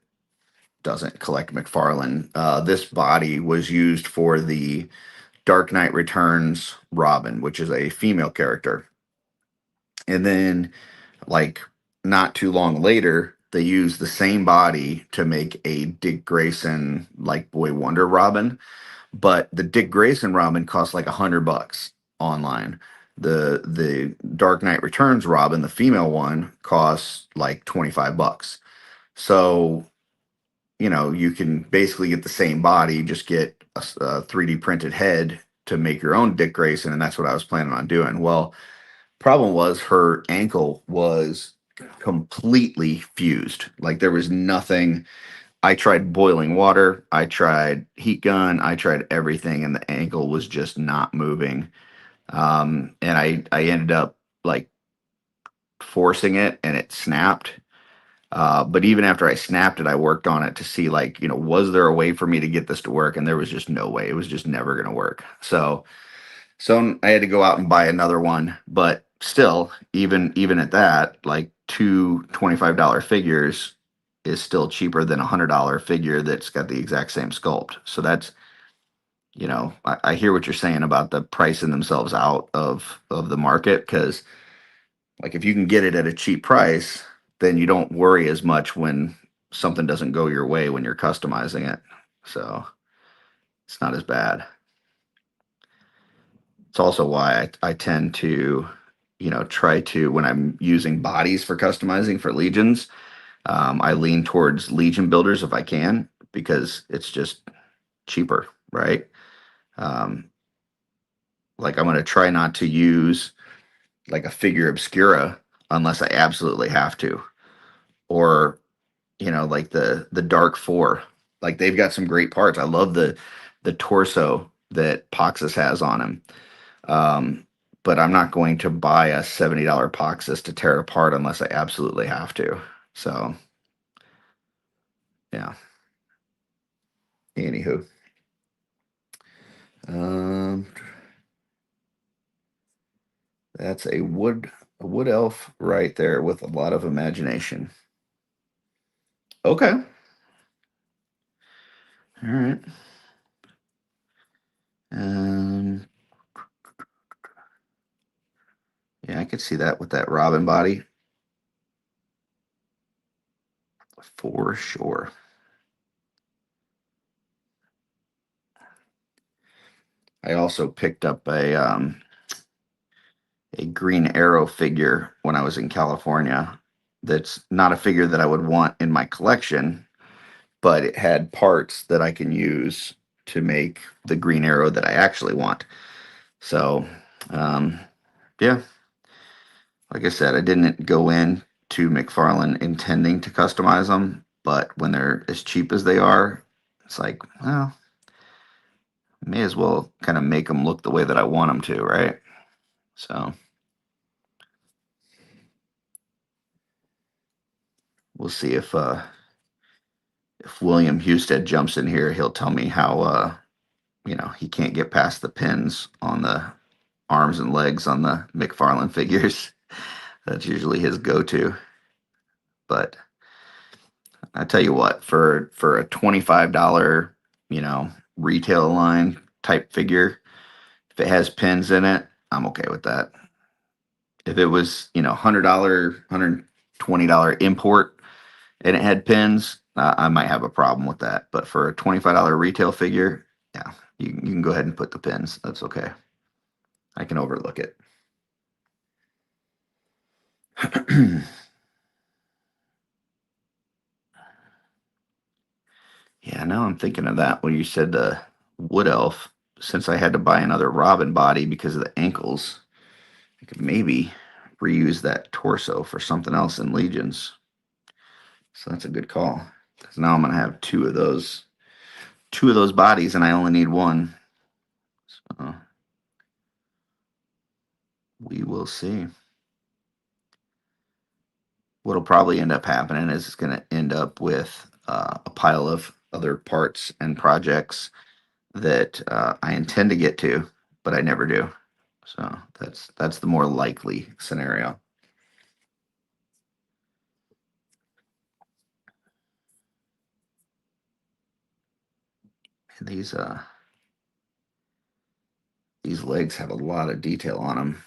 doesn't collect McFarlane, this body was used for the Dark Knight Returns Robin, which is a female character. And then, like, not too long later, they used the same body to make a Dick Grayson, like, Boy Wonder Robin. But the Dick Grayson Robin cost like $100 online. The Dark Knight Returns Robin, the female one, costs like $25. So you can basically get the same body, just get a 3D printed head to make your own Dick Grayson, and that's what I was planning on doing. Well, problem was her ankle was completely fused. Like there was nothing. I tried boiling water, I tried heat gun, I tried everything, and the ankle was just not moving. And I ended up like forcing it, and it snapped. But even after I snapped it, I worked on it to see like, was there a way for me to get this to work? And there was just no way. It was just never going to work. So I had to go out and buy another one. But still, even at that, like two $25 figures is still cheaper than $100 figure that's got the exact same sculpt. So that's, I hear what you're saying about the pricing themselves out of the market because like if you can get it at a cheap price, then you don't worry as much when something doesn't go your way when you're customizing it. So it's not as bad. It's also why I tend to, try to, when I'm using bodies for customizing for legions, I lean towards legion builders if I can, because it's just cheaper, right? Um, like I'm going to try not to use like a figure obscura unless I absolutely have to, or like the Dark Four. Like they've got some great parts. I love the torso that Poxus has on him. Um, but I'm not going to buy a $70 Poxus to tear it apart unless I absolutely have to. So yeah. Anywho, um, that's a wood elf right there with a lot of imagination. Okay. All right. Um, yeah, I could see that with that Robin body. for sure. I also picked up a Green Arrow figure when I was in California. That's not a figure that I would want in my collection, but it had parts that I can use to make the Green Arrow that I actually want. So, um, yeah, like I said, I didn't go in to McFarlane intending to customize them, but when they're as cheap as they are, it's like, well, may as well kind of make them look the way that I want them to, right? So we'll see if William Husted jumps in here, he'll tell me how he can't get past the pins on the arms and legs on the McFarlane figures. That's usually his go-to. But I tell you what, for a $25, you know, retail line type figure, if it has pins in it, I'm okay with that. If it was, $100, $120 import and it had pins, I might have a problem with that. But for a $25 retail figure, yeah, you can go ahead and put the pins. That's okay. I can overlook it. Yeah, now I'm thinking of that when you said the wood elf. Since I had to buy another Robin body because of the ankles, I could maybe reuse that torso for something else in Legions. So that's a good call. Because now I'm gonna have two of those bodies, and I only need one. So we will see. What'll probably end up happening is it's gonna end up with a pile of other parts and projects that I intend to get to, but I never do. So that's the more likely scenario. And these legs have a lot of detail on them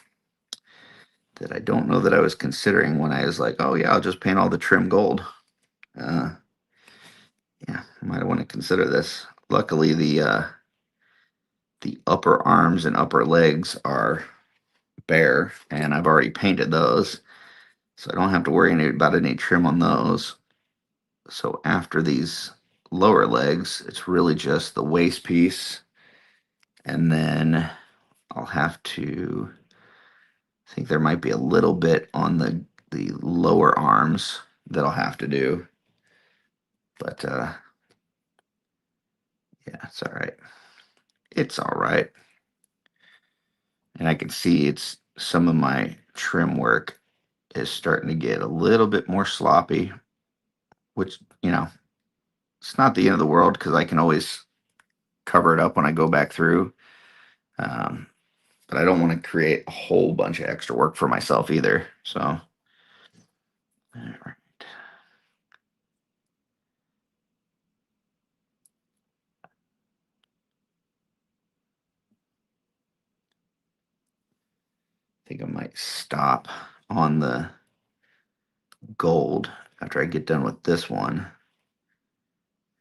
that I don't know that I was considering when I was like, oh yeah, I'll just paint all the trim gold. Uh, yeah, I might want to consider this. Luckily, the upper arms and upper legs are bare, and I've already painted those, so I don't have to worry about any trim on those. So after these lower legs, it's really just the waist piece, and then I'll have to I think there might be a little bit on the lower arms that I'll have to do, but yeah, it's all right. It's all right. And I can see it's some of my trim work is starting to get a little bit more sloppy, which, it's not the end of the world because I can always cover it up when I go back through. Um, but I don't want to create a whole bunch of extra work for myself either. So, all right. I think I might stop on the gold after I get done with this one.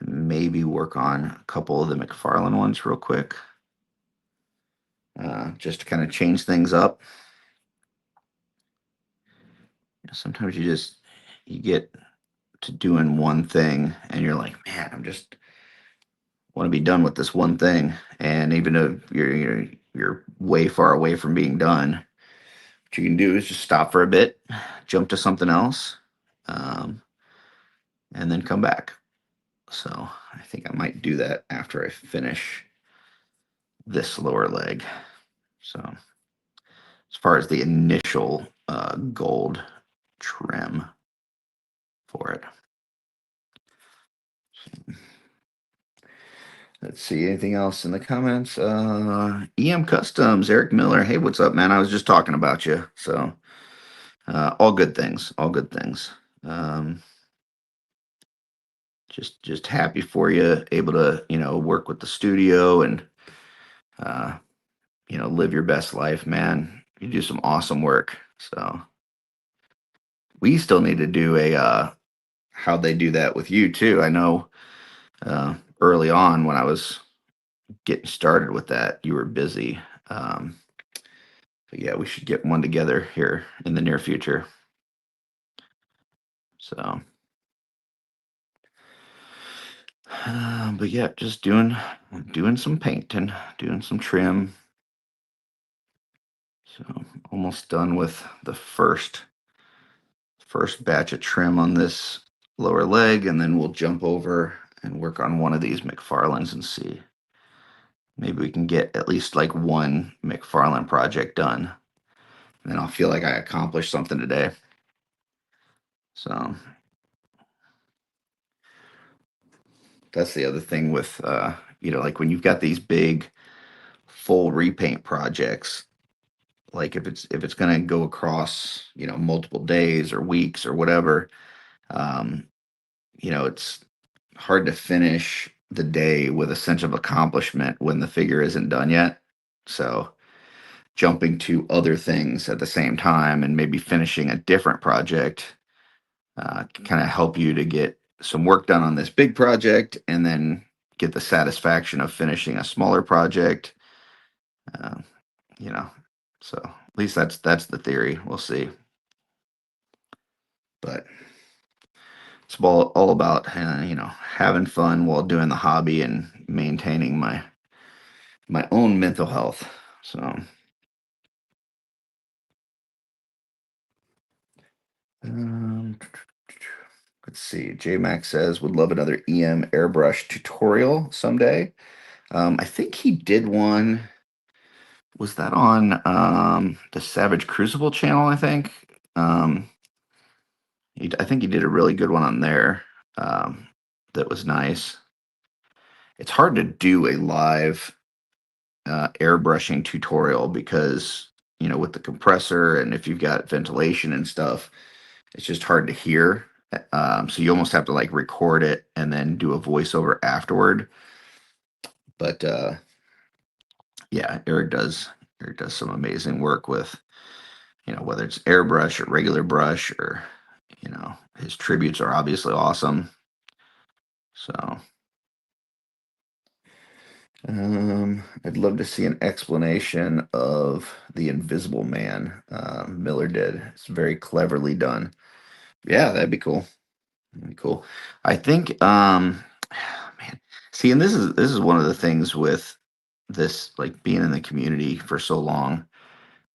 Maybe work on a couple of the McFarlane ones real quick, just to kind of change things up. Sometimes you get to doing one thing and you're like, man, I'm just want to be done with this one thing. And even though you're way far away from being done, what you can do is just stop for a bit, jump to something else, um, and then come back. So I think I might do that after I finish this lower leg. So as far as the initial gold trim for it. Let's see, anything else in the comments? EM Customs, Eric Miller. Hey, what's up, man? I was just talking about you. So, all good things, all good things. Um, just happy for you, able to, work with the studio and, uh, live your best life, man. You do some awesome work. So, we still need to do how they do that with you too. I know early on when I was getting started with that, you were busy. Um, but yeah, we should get one together here in the near future. So, but yeah, just doing some painting, doing some trim. So almost done with the first batch of trim on this lower leg, and then we'll jump over and work on one of these McFarlanes and see. Maybe we can get at least like one McFarlane project done. And then I'll feel like I accomplished something today. So that's the other thing with like when you've got these big full repaint projects, like if it's gonna go across, multiple days or weeks or whatever, um, it's hard to finish the day with a sense of accomplishment when the figure isn't done yet. So jumping to other things at the same time and maybe finishing a different project can kind of help you to get some work done on this big project and then get the satisfaction of finishing a smaller project. Uh, you know, so at least that's the theory. We'll see, but it's all about having fun while doing the hobby and maintaining my own mental health. So um, let's see. J Max says would love another EM airbrush tutorial someday. I think he did one. Was that on the Savage Crucible channel? I think. I think he did a really good one on there. That was nice. It's hard to do a live airbrushing tutorial because with the compressor and if you've got ventilation and stuff, it's just hard to hear. So you almost have to like record it and then do a voiceover afterward. But yeah, Eric does some amazing work with whether it's airbrush or regular brush or his tributes are obviously awesome. So I'd love to see an explanation of the Invisible Man. Miller did. It's very cleverly done. Yeah, that'd be cool. That'd be cool. I think, man, see, and this is one of the things with this, like being in the community for so long.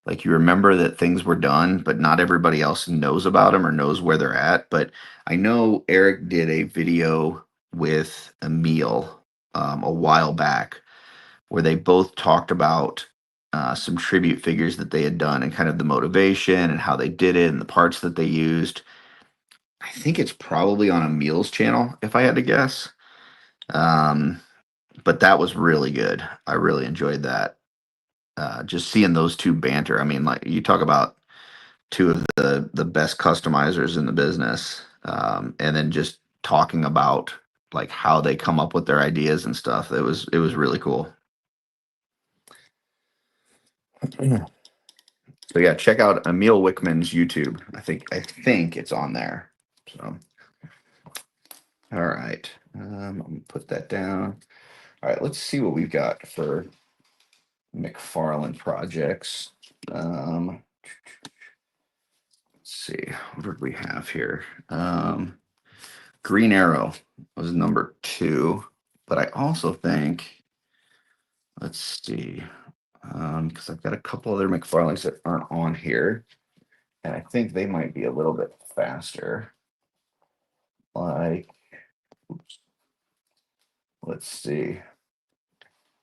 Like you remember that things were done, but not everybody else knows about them or knows where they're at. But I know Eric did a video with Emil a while back where they both talked about some tribute figures that they had done and kind of the motivation and how they did it and the parts that they used. I think it's probably on Emil's channel, if I had to guess. Um, but that was really good. I really enjoyed that. Just seeing those two banter. I mean, like you talk about two of the best customizers in the business, and then just talking about like how they come up with their ideas and stuff. It was really cool. So yeah, check out Emil Wickman's YouTube. I think it's on there. So all right, I'm gonna put that down. All right, let's see what we've got for McFarlane projects. Let's see, what did we have here? Green Arrow was number 2, but I also think, let's see, because I've got a couple other McFarlanes that aren't on here, and I think they might be a little bit faster. Like, oops, let's see.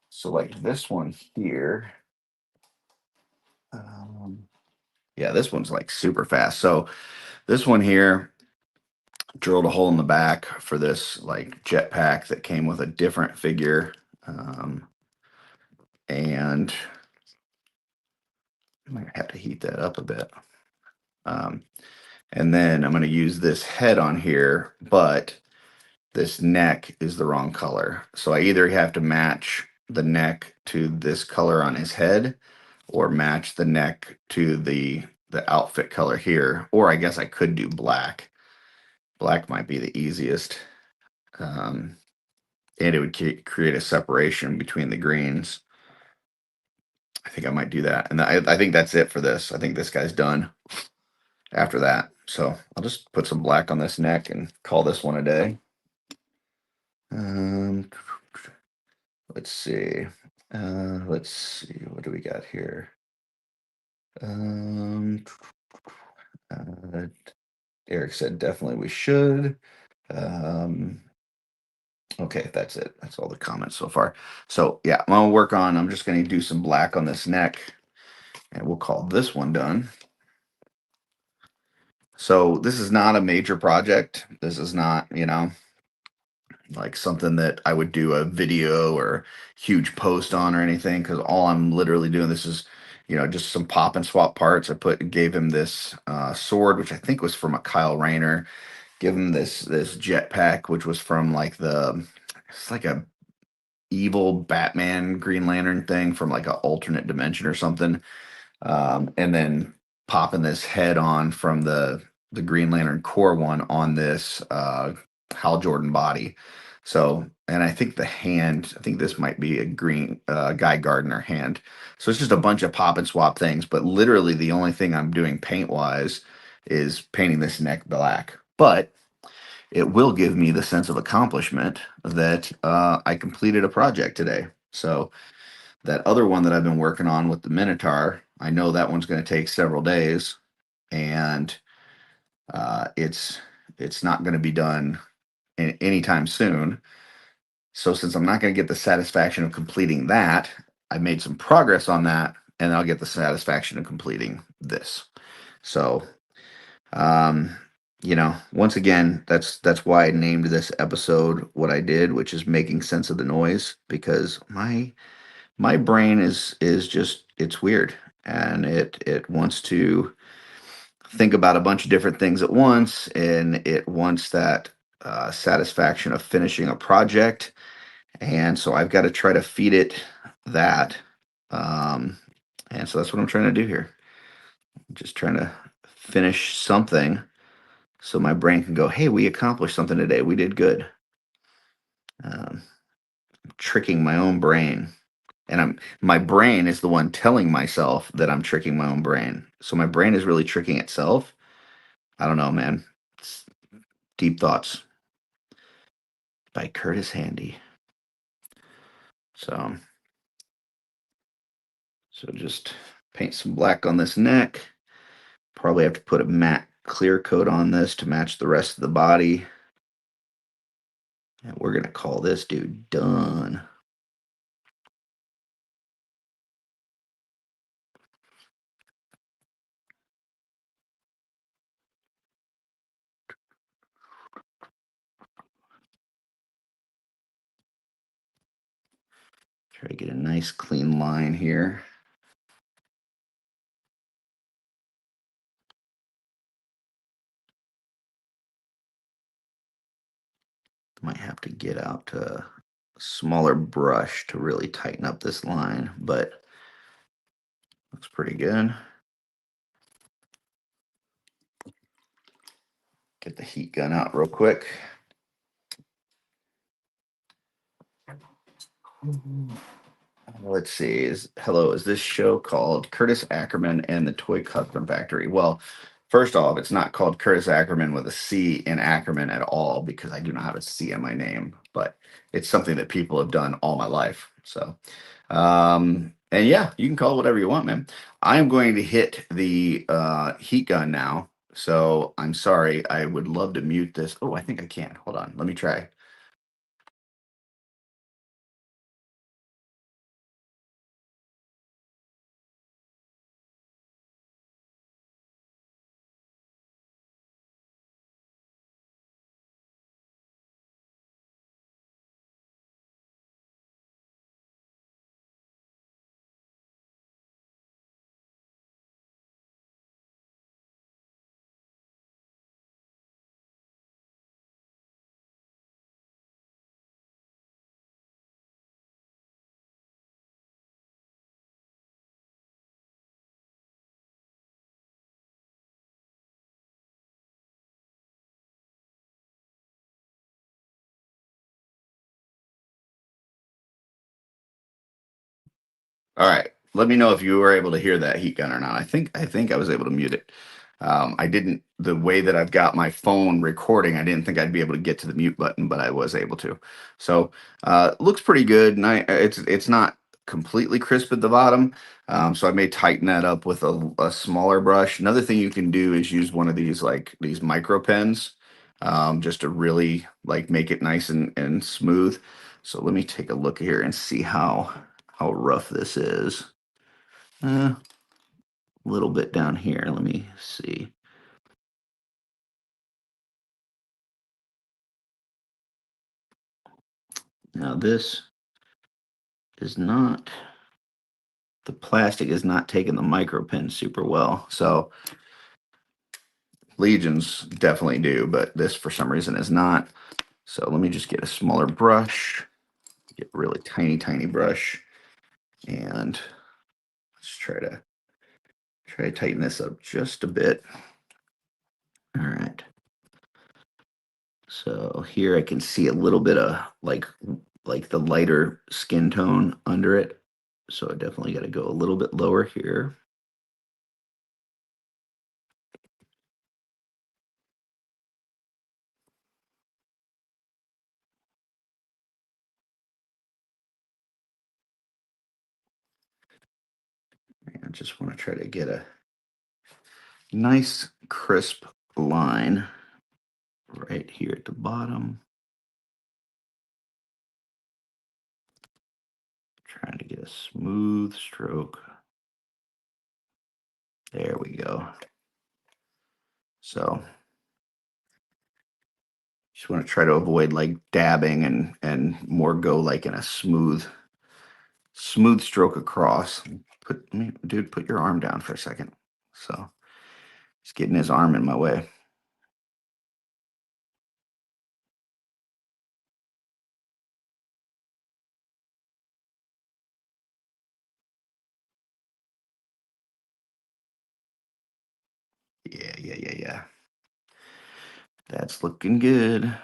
So like this one here, yeah, this one's like super fast. So this one here drilled a hole in the back for this like jetpack that came with a different figure. And I might have to heat that up a bit. Um, and then I'm going to use this head on here, but this neck is the wrong color. So I either have to match the neck to this color on his head or match the neck to the outfit color here, or I guess I could do black. Black might be the easiest. And it would create a separation between the greens. I think I might do that. And I think that's it for this. I think this guy's done after that. So I'll just put some black on this neck and call this one a day. Let's see. Let's see. What do we got here? Eric said definitely we should. Okay, that's it. That's all the comments so far. So yeah, I'm just going to do some black on this neck, and we'll call this one done. So this is not a major project. This is not, like something that I would do a video or huge post on or anything, because all I'm literally doing, this is, just some pop and swap parts. Gave him this sword, which I think was from a Kyle Rayner. Give him this jetpack, which was from like it's like a evil Batman Green Lantern thing from like an alternate dimension or something. And then popping this head on from the Green Lantern core one on this Hal Jordan body. So, and I think I think this might be a green Guy Gardner hand. So it's just a bunch of pop and swap things, but literally the only thing I'm doing paint wise is painting this neck black. But it will give me the sense of accomplishment that I completed a project today. So that other one that I've been working on with the Minotaur, I know that one's going to take several days, and it's not going to be done anytime soon. So since I'm not going to get the satisfaction of completing that, I made some progress on that, and I'll get the satisfaction of completing this. So, once again, that's why I named this episode what I did, which is making sense of the noise, because my brain is just, it's weird, and it wants to think about a bunch of different things at once, and it wants that satisfaction of finishing a project. And so I've got to try to feed it that. um, and so that's what I'm trying to do here. I'm just trying to finish something so my brain can go, hey, we accomplished something today, we did good. um, Tricking my own brain, and my brain is the one telling myself that I'm tricking my own brain. So my brain is really tricking itself. I don't know, man. It's Deep Thoughts by Curtis Handy. So just paint some black on this neck. Probably have to put a matte clear coat on this to match the rest of the body. And we're gonna call this dude done. Try to get a nice clean line here. Might have to get out a smaller brush to really tighten up this line, but looks pretty good. Get the heat gun out real quick. Let's see. Is this show called Curtis Akerman and the Toy Custom Factory? Well, first off, it's not called Curtis Akerman with a C in Ackerman at all, because I do not have a C in my name, but it's something that people have done all my life. So, and yeah, you can call it whatever you want, man. I'm going to hit the heat gun now. So I'm sorry. I would love to mute this. Oh, I think I can. Hold on. Let me try. All right. Let me know if you were able to hear that heat gun or not. I think I was able to mute it. I didn't the way that I've got my phone recording. I didn't think I'd be able to get to the mute button, but I was able to. So looks pretty good. And it's not completely crisp at the bottom. So I may tighten that up with a smaller brush. Another thing you can do is use one of these like these micro pens, just to really like make it nice and smooth. So let me take a look here and see how rough this is. A little bit down here. Let me see. Now this is not, the plastic is not taking the micro pen super well. So Legions definitely do, but this for some reason is not. So let me just get a smaller brush, get a really tiny, tiny brush, and let's try to tighten this up just a bit. All right. So here I can see a little bit of like the lighter skin tone under it. So I definitely got to go a little bit lower here. I just want to try to get a nice crisp line right here at the bottom. Trying to get a smooth stroke. There we go. So just want to try to avoid like dabbing and more go like in a smooth stroke across. Dude, put your arm down for a second. So he's getting his arm in my way. Yeah. That's looking good.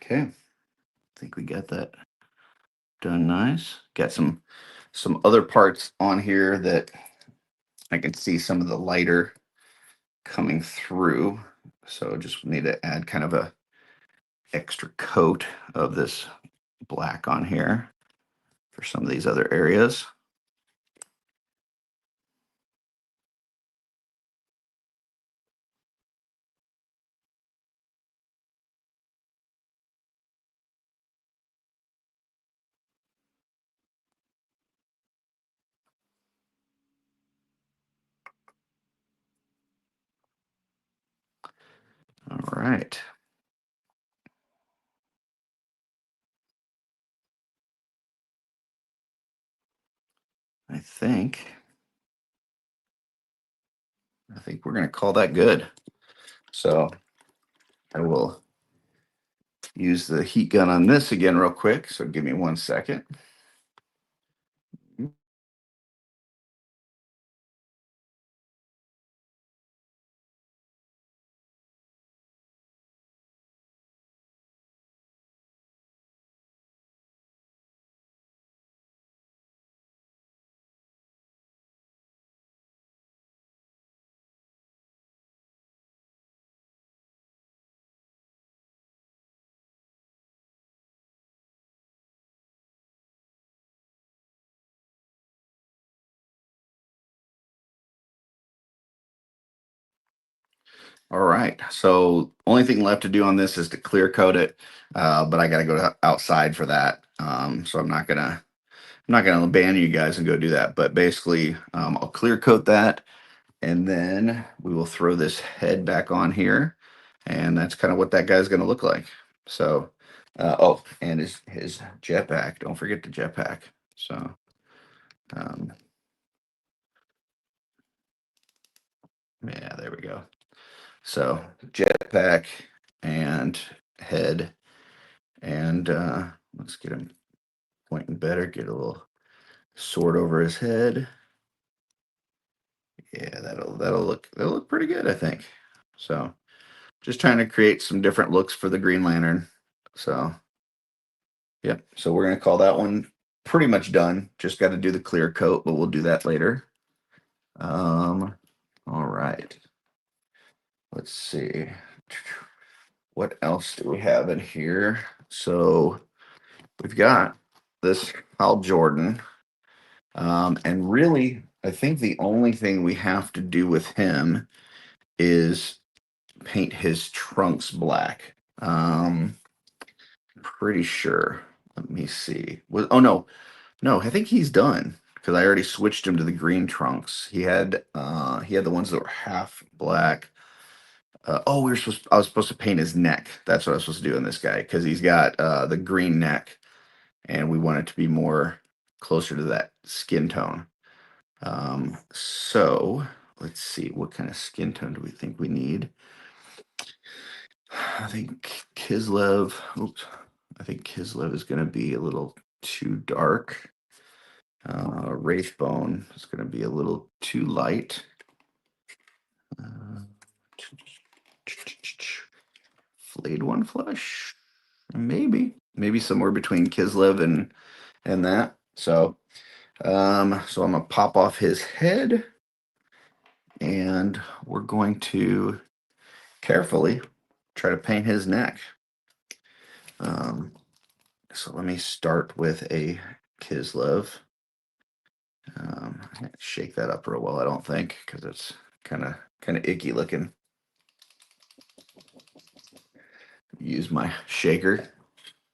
Okay. I think we got that done nice. Got some other parts on here that I can see some of the lighter coming through. So just need to add kind of a extra coat of this black on here for some of these other areas. All right. I think we're going to call that good. So I will use the heat gun on this again real quick. So give me 1 second. All right. So only thing left to do on this is to clear coat it, but I got to go outside for that. So I'm not gonna not going to abandon you guys and go do that, but basically, I'll clear coat that, and then we will throw this head back on here, and that's kind of what that guy's going to look like. So, oh, and his jetpack. Don't forget the jetpack. So, um, yeah, there we go. So jetpack and head, and let's get him pointing better. Get a little sword over his head. Yeah, that'll look pretty good, I think. So just trying to create some different looks for the Green Lantern. So yep. So we're gonna call that one pretty much done. Just got to do the clear coat, but we'll do that later. All right. Let's see. What else do we have in here? So we've got this Hal Jordan. And really, I think the only thing we have to do with him is paint his trunks black. Pretty sure. Let me see. Oh no, I think he's done because I already switched him to the green trunks. He had the ones that were half black. Oh, I was supposed to paint his neck. That's what I was supposed to do in this guy because he's got the green neck, and we want it to be more closer to that skin tone. So let's see, what kind of skin tone do we think we need? I think Kislev. Oops, I think Kislev is going to be a little too dark. Wraithbone is going to be a little too light. Uh, Flayed One Flesh, maybe somewhere between Kislev and that. So so I'm gonna pop off his head, and we're going to carefully try to paint his neck. Um, so let me start with a Kislev. I can't shake that up real well, I don't think, because it's kind of icky looking. Use my shaker,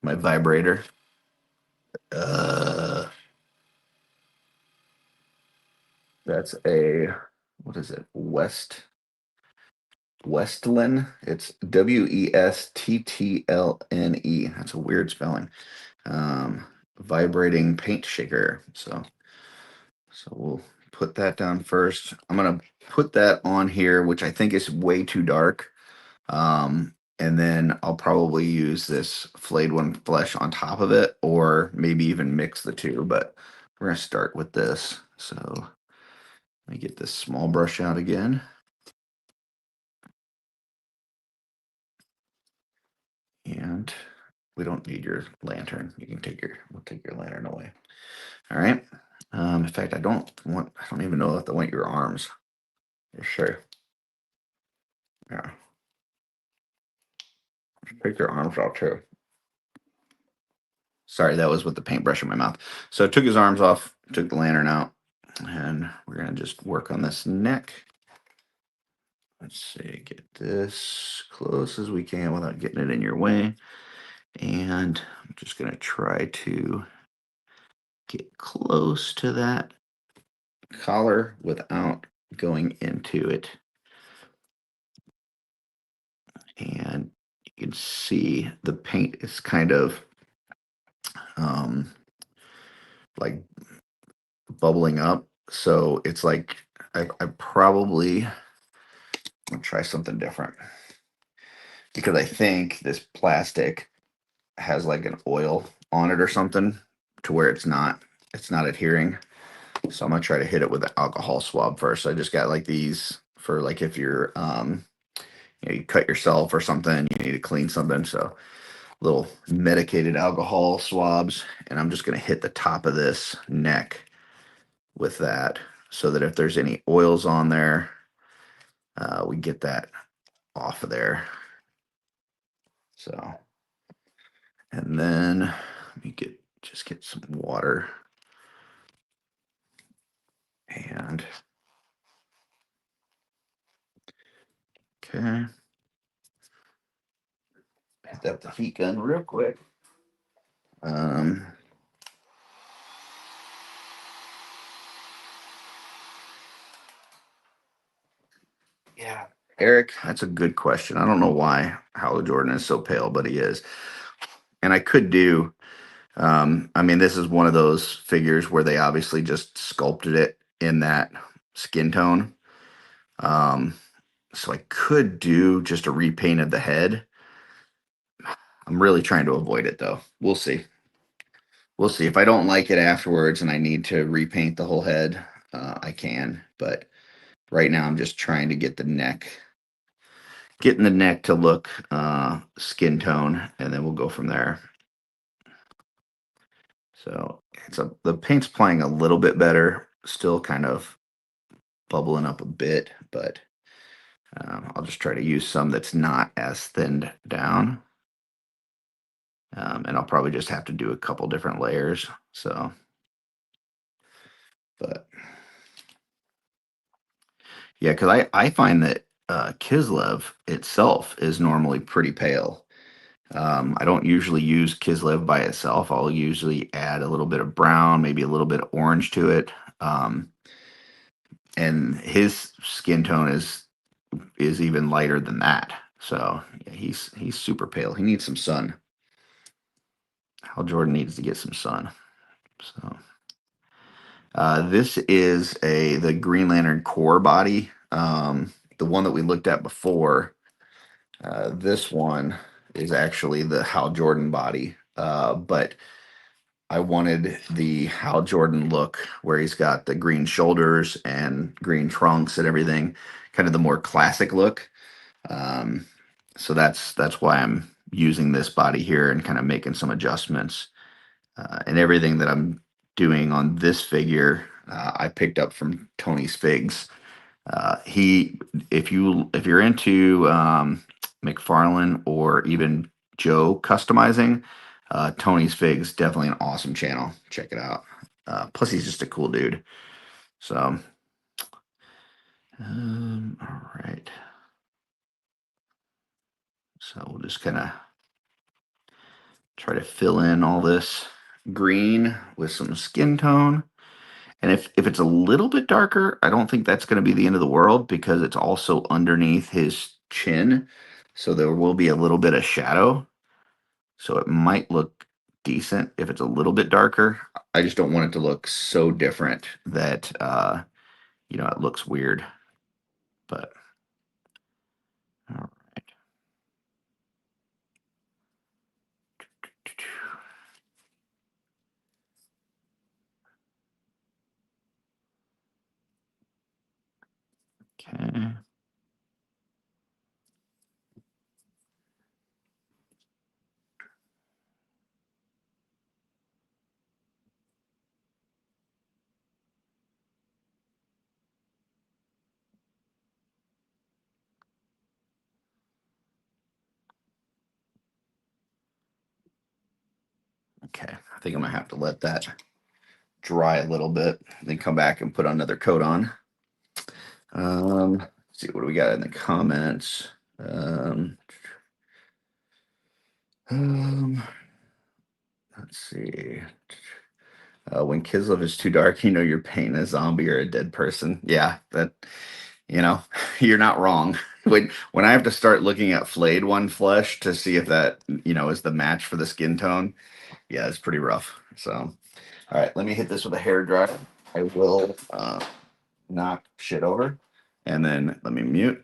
my vibrator. Uh, that's a what is it? Westlin. It's Westlne. That's a weird spelling. Um, Vibrating paint shaker. So we'll put that down first. I'm gonna put that on here, which I think is way too dark. And then I'll probably use this flayed one flesh on top of it, or maybe even mix the two. But we're gonna start with this. So let me get this small brush out again. And we don't need your lantern. We'll take your lantern away. All right. In fact, I don't even know if I want your arms. For sure. Yeah. Take your arms off too. Sorry, that was with the paintbrush in my mouth. So I took his arms off, took the lantern out, and we're gonna just work on this neck. Let's see, get this close as we can without getting it in your way. And I'm just gonna try to get close to that collar without going into it. And you can see the paint is kind of um, like bubbling up. So it's like I probably will try something different because I think this plastic has like an oil on it or something to where it's not adhering. So I'm gonna try to hit it with an alcohol swab first. I just got like these for like if you're you cut yourself or something, you need to clean something. So little medicated alcohol swabs, and I'm just going to hit the top of this neck with that so that if there's any oils on there, we get that off of there. So, and then let me get some water, and okay, hit up the heat gun real quick. Um, Eric, that's a good question. I don't know why Hal Jordan is so pale, but he is. And I could do, I mean, this is one of those figures where they obviously just sculpted it in that skin tone. Um, so I could do just a repaint of the head. I'm really trying to avoid it though. We'll see. We'll see. If I don't like it afterwards and I need to repaint the whole head, I can. But right now I'm just trying to get the neck, getting the neck to look skin tone, and then we'll go from there. So the paint's playing a little bit better, still kind of bubbling up a bit, but I'll just try to use some that's not as thinned down. And I'll probably just have to do a couple different layers. So, but yeah, because I find that Kislev itself is normally pretty pale. I don't usually use Kislev by itself. I'll usually add a little bit of brown, maybe a little bit of orange to it. And his skin tone is even lighter than that. So yeah, he's super pale. He needs some sun. Hal Jordan needs to get some sun. So this is the Green Lantern core body, the one that we looked at before. This one is actually the Hal Jordan body, but I wanted the Hal Jordan look where he's got the green shoulders and green trunks and everything, kind of the more classic look. Um, so that's why I'm using this body here and kind of making some adjustments. And everything that I'm doing on this figure, I picked up from Tony's Figs. He, if you're into McFarlane or even Joe customizing, Tony's Figs definitely an awesome channel. Check it out. Plus, he's just a cool dude. So, all right. So we'll just kind of try to fill in all this green with some skin tone. And if it's a little bit darker, I don't think that's going to be the end of the world because it's also underneath his chin. So there will be a little bit of shadow. So it might look decent if it's a little bit darker. I just don't want it to look so different that it looks weird. But all right. Okay. Okay. I think I'm gonna have to let that dry a little bit, then come back and put another coat on. Let's see what do we got in the comments. Um, um, let's see. When Kislev is too dark, you're painting a zombie or a dead person. Yeah, that you're not wrong. When I have to start looking at flayed one flesh to see if that is the match for the skin tone, yeah, it's pretty rough. So, all right, let me hit this with a hair dryer. I will knock shit over, and then let me mute.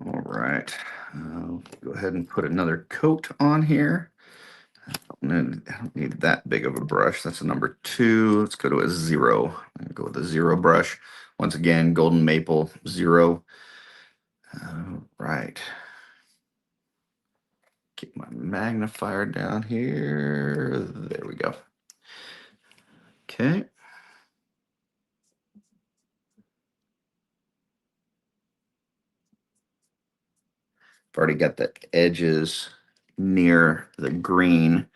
All right, go ahead and put another coat on here. I don't need that big of a brush. That's a number 2. Let's go to a 0. Go with a 0 brush. Once again, golden maple 0. Right. Get my magnifier down here. There we go. Okay. I've already got the edges near the green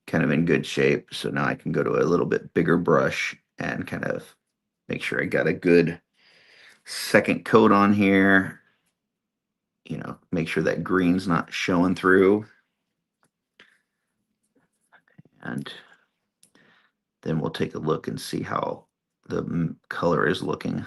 kind of in good shape. So now I can go to a little bit bigger brush and kind of make sure I got a good second coat on here. You know, make sure that green's not showing through. And then we'll take a look and see how the color is looking.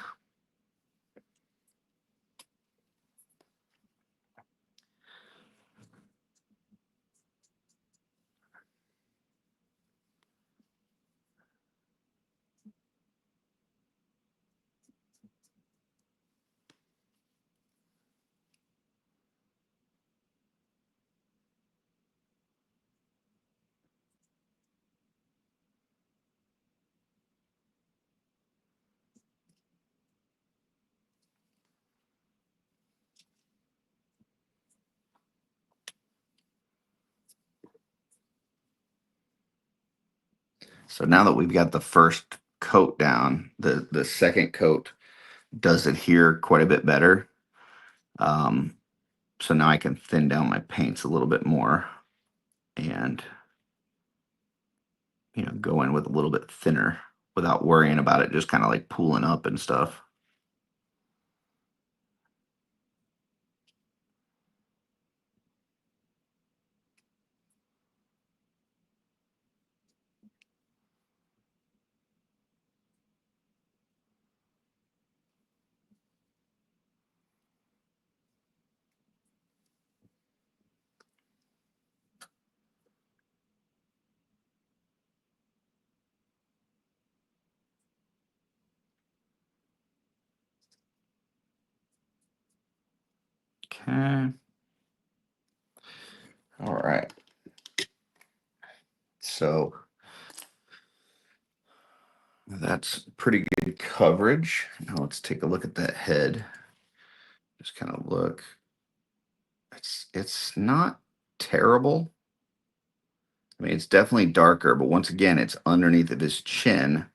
So now that we've got the first coat down, the second coat does adhere quite a bit better. So now I can thin down my paints a little bit more and, you know, go in with a little bit thinner without worrying about it just kind of like pooling up and stuff. Okay. All right. So that's pretty good coverage. Now let's take a look at that head. Just kind of look. It's not terrible. I mean, it's definitely darker, but once again, it's underneath of his chin.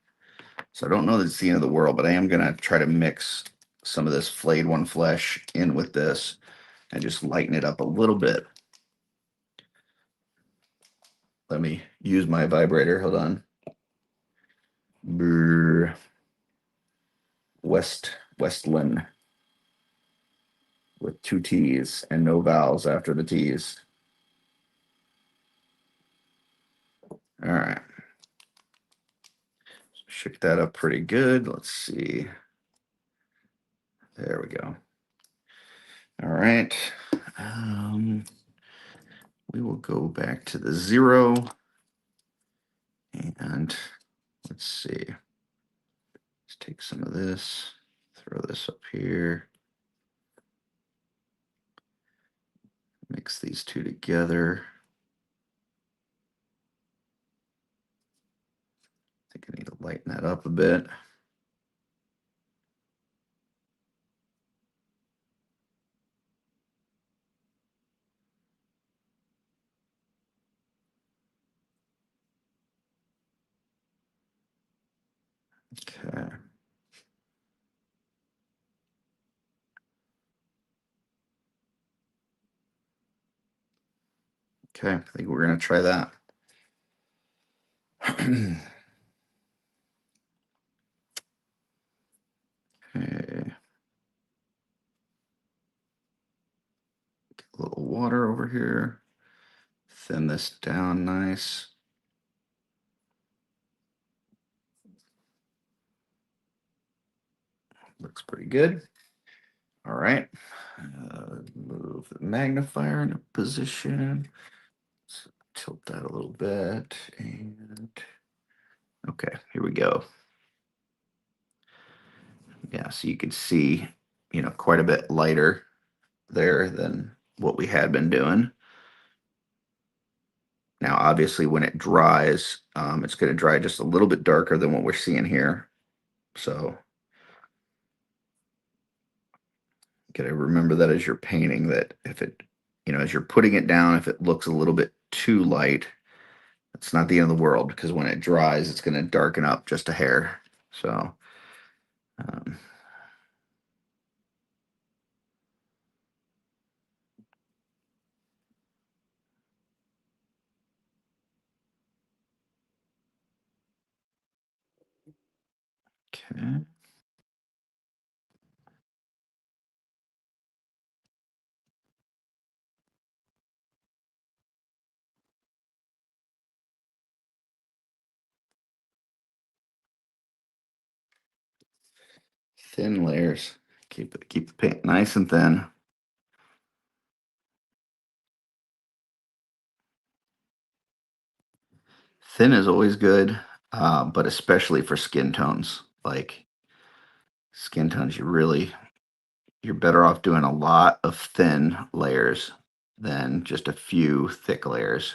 So I don't know that it's the end of the world, but I am gonna try to mix some of this flayed one flesh in with this and just lighten it up a little bit. Let me use my vibrator. Hold on. Brr. Westland with two T's and no vowels after the T's. All right. Shook that up pretty good. Let's see. There we go. All right. We will go back to the 0 and let's see. Let's take some of this, throw this up here. Mix these two together. I think I need to lighten that up a bit. Okay. Okay, I think we're going to try that. Okay. Get a little water over here. Thin this down nice. Looks pretty good. All right. Move the magnifier into position. Let's tilt that a little bit. And okay, here we go. Yeah, so you can see, you know, quite a bit lighter there than what we had been doing. Now, obviously, when it dries, it's going to dry just a little bit darker than what we're seeing here. So, gotta remember that as you're painting, that if it as you're putting it down, if it looks a little bit too light, it's not the end of the world because when it dries, it's going to darken up just a hair. So, um, okay. Thin layers. Keep the paint nice and thin. Thin is always good, but especially for skin tones. Like skin tones, you're better off doing a lot of thin layers than just a few thick layers.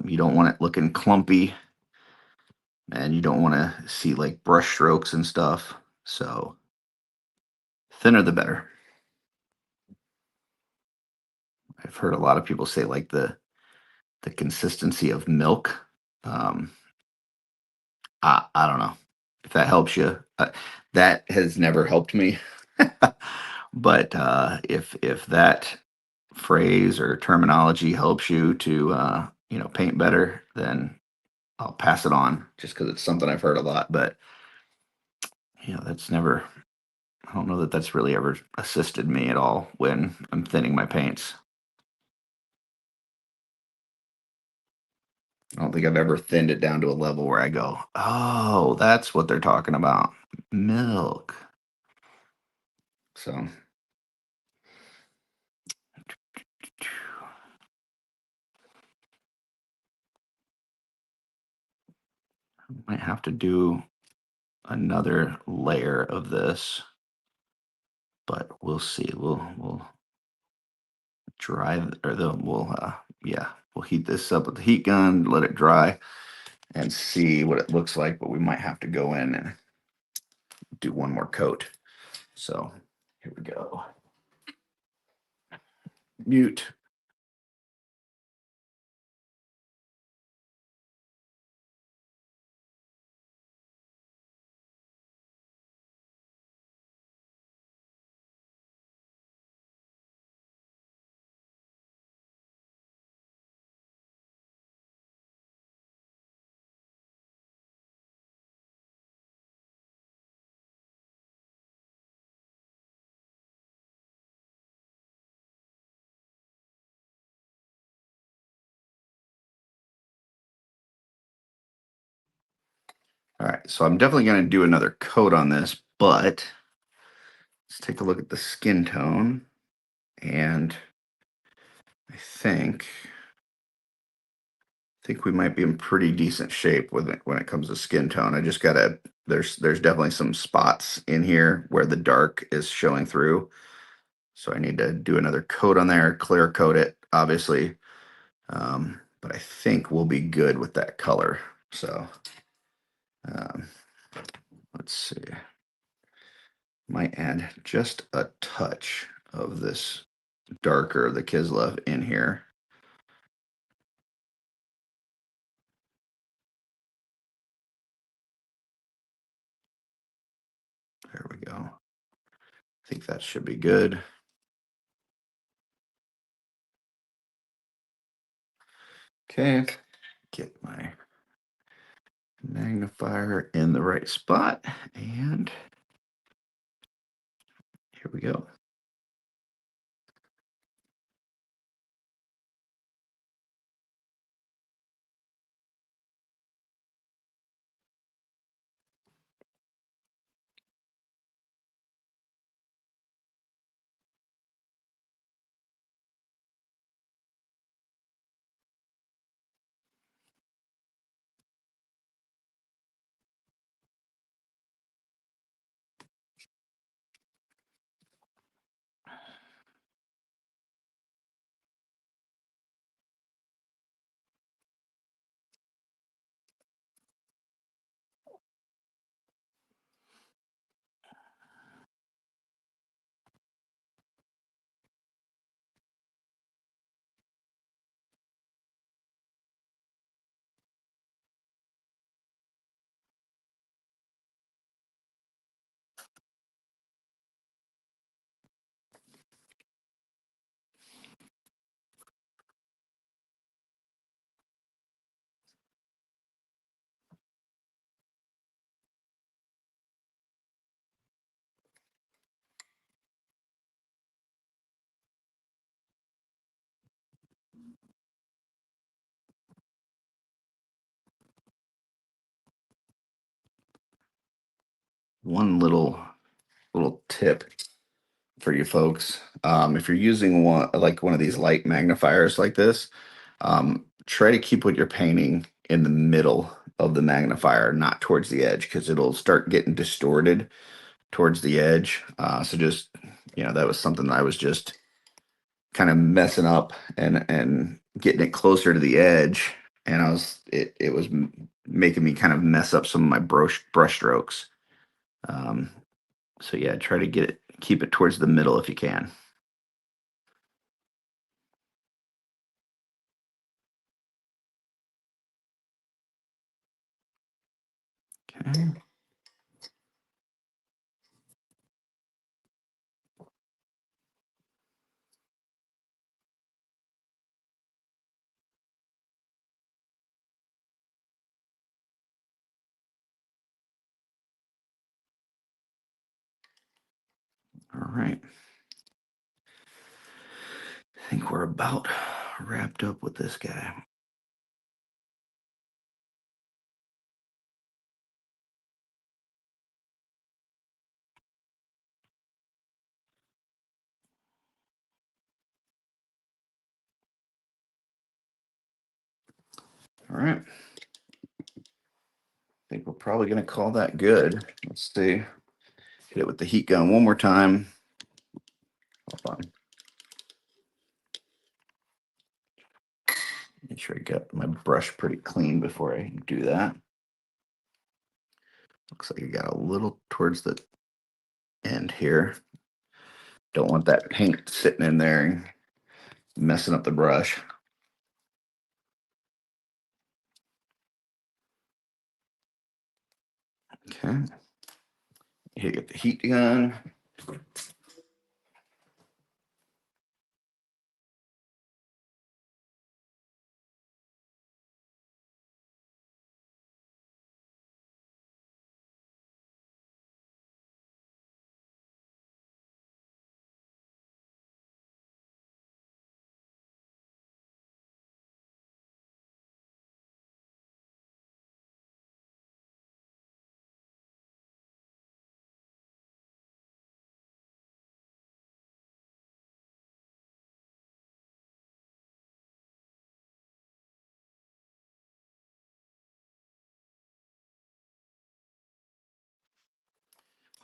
You don't want it looking clumpy, and you don't want to see like brush strokes and stuff. So thinner the better. I've heard a lot of people say like the consistency of milk. Um, I don't know if that helps you. That has never helped me. But if that phrase or terminology helps you to paint better, then I'll pass it on just because it's something I've heard a lot. But that's never. I don't know that that's really ever assisted me at all when I'm thinning my paints. I don't think I've ever thinned it down to a level where I go, oh, that's what they're talking about. Milk. So might have to do another layer of this, but we'll see. We'll dry or the we'll yeah, we'll heat this up with the heat gun, let it dry, and see what it looks like. But we might have to go in and do one more coat. So here we go. Mute. All right, so I'm definitely going to do another coat on this, but let's take a look at the skin tone. And I think we might be in pretty decent shape with it when it comes to skin tone. I just gotta there's definitely some spots in here where the dark is showing through. So I need to do another coat on there, clear coat it, obviously. But I think we'll be good with that color. So um, let's see. Might add just a touch of this darker, the Kislev in here. There we go. I think that should be good. Okay, get my magnifier in the right spot, and here we go. one little tip for you folks. If you're using one of these light magnifiers like this, try to keep what you're painting in the middle of the magnifier, not towards the edge, because it'll start getting distorted towards the edge. So just, that was something that I was just kind of messing up and getting it closer to the edge, and it was making me kind of mess up some of my brush strokes. Um, so yeah, try to keep it towards the middle if you can. Okay. All right. I think we're about wrapped up with this guy. All right. I think we're probably going to call that good. Let's see. Hit it with the heat gun one more time. Hold on. Make sure I got my brush pretty clean before I do that. Looks like you got a little towards the end here. Don't want that paint sitting in there and messing up the brush. Okay. Hit the heat gun.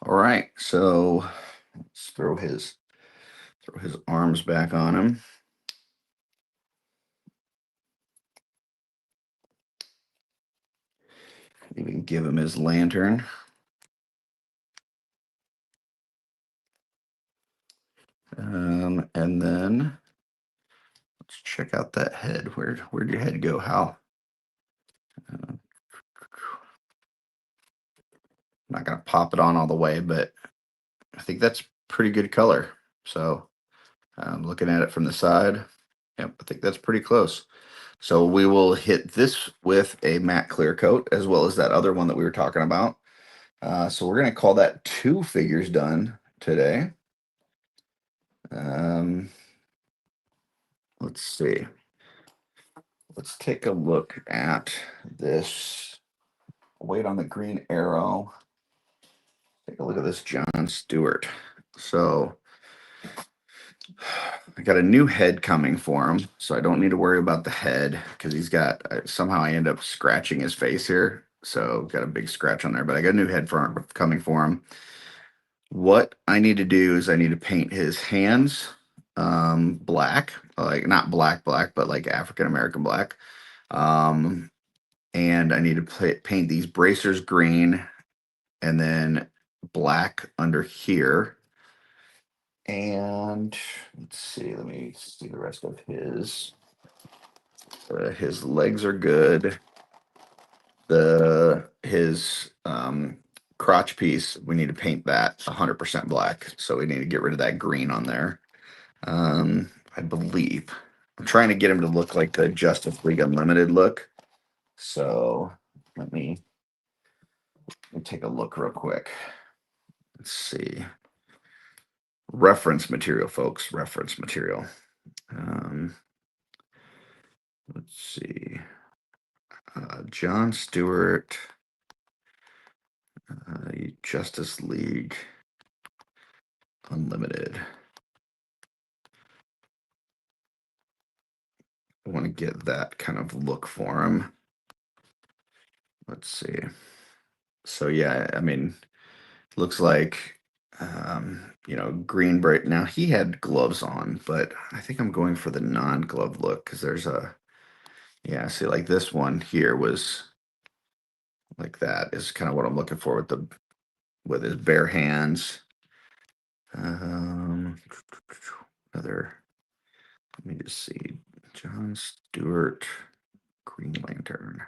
All right, so let's throw his arms back on him. Even give him his lantern. And then let's check out that head. Where'd your head go, Hal? I'm not gonna pop it on all the way, but I think that's pretty good color. So looking at it from the side, yep, I think that's pretty close. So we will hit this with a matte clear coat as well as that other one that we were talking about. So we're going to call that 2 figures done today. Um, let's see. Let's take a look at this. Wait on the green arrow. Take a look at this John Stewart. So I got a new head coming for him, so I don't need to worry about the head because he's got somehow I end up scratching his face here, so got a big scratch on there. But I got a new head coming for him. What I need to do is I need to paint his hands black, like not black black, but like African American black. Um, and I need to paint these bracers green, and then black under here. And let's see, let me see the rest of his. His legs are good. His crotch piece, we need to paint that 100% black. So we need to get rid of that green on there. I believe I'm trying to get him to look like the Justice League Unlimited look. So let me take a look real quick. Let's see. Reference material, folks. Reference material. Um, let's see. John Stewart. Justice League Unlimited. I want to get that kind of look for him. Let's see. So yeah, I mean, looks like green bright. Now he had gloves on, but I think I'm going for the non-glove look because there's a see, like this one here was like that is kind of what I'm looking for with his bare hands. Another. Let me just see. John Stewart, Green Lantern.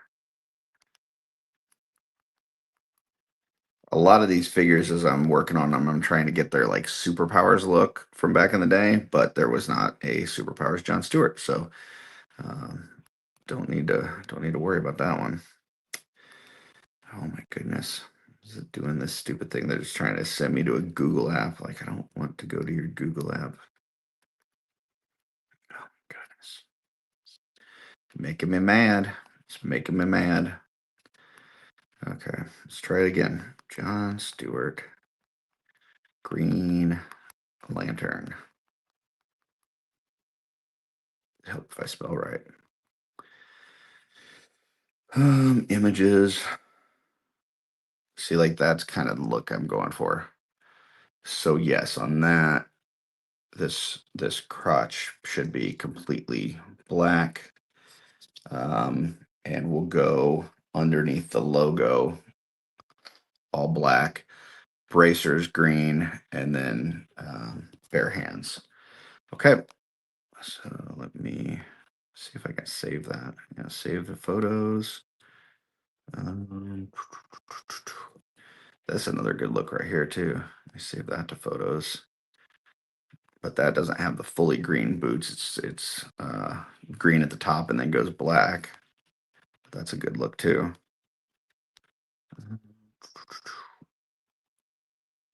A lot of these figures, as I'm working on them, I'm trying to get their like superpowers look from back in the day, but there was not a superpowers John Stewart, so um, don't need to worry about that one. Oh my goodness, is it doing this stupid thing? They're just trying to send me to a Google app. Like I don't want to go to your Google app. Oh my goodness, making me mad. It's making me mad. Okay, let's try it again. John Stewart, Green Lantern. Help if I spell right. Images. See, like that's kind of the look I'm going for. So yes, on that, this crotch should be completely black. And we'll go underneath the logo, all black, bracers green, and then bare hands. Okay, so let me see if I can save that. Yeah, save the photos. That's another good look right here too. Let me save that to photos. But that doesn't have the fully green boots. It's green at the top and then goes black. That's a good look too.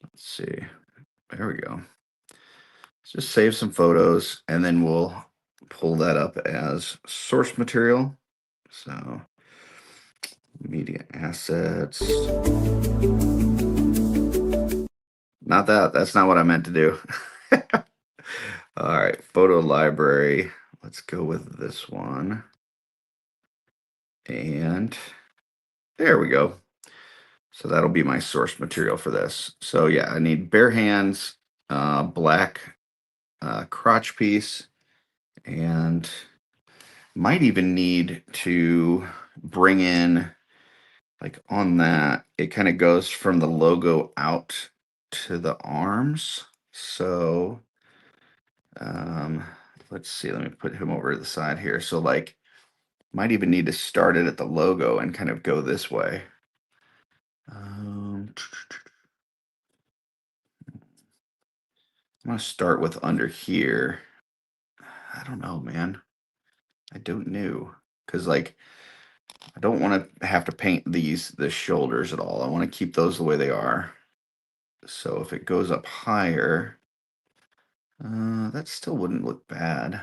Let's see. There we go. Let's just save some photos and then we'll pull that up as source material. So media assets. Not that. That's not what I meant to do. All right. Photo library. Let's go with this one. And there we go. So that'll be my source material for this. So yeah, I need bare hands, black crotch piece, and might even need to bring in, like on that, it kind of goes from the logo out to the arms. So let's see, let me put him over to the side here. So like, might even need to start it at the logo and kind of go this way. I'm going to start with under here. I don't know, man. I don't know. Because, like, I don't want to have to paint the shoulders at all. I want to keep those the way they are. So if it goes up higher, that still wouldn't look bad.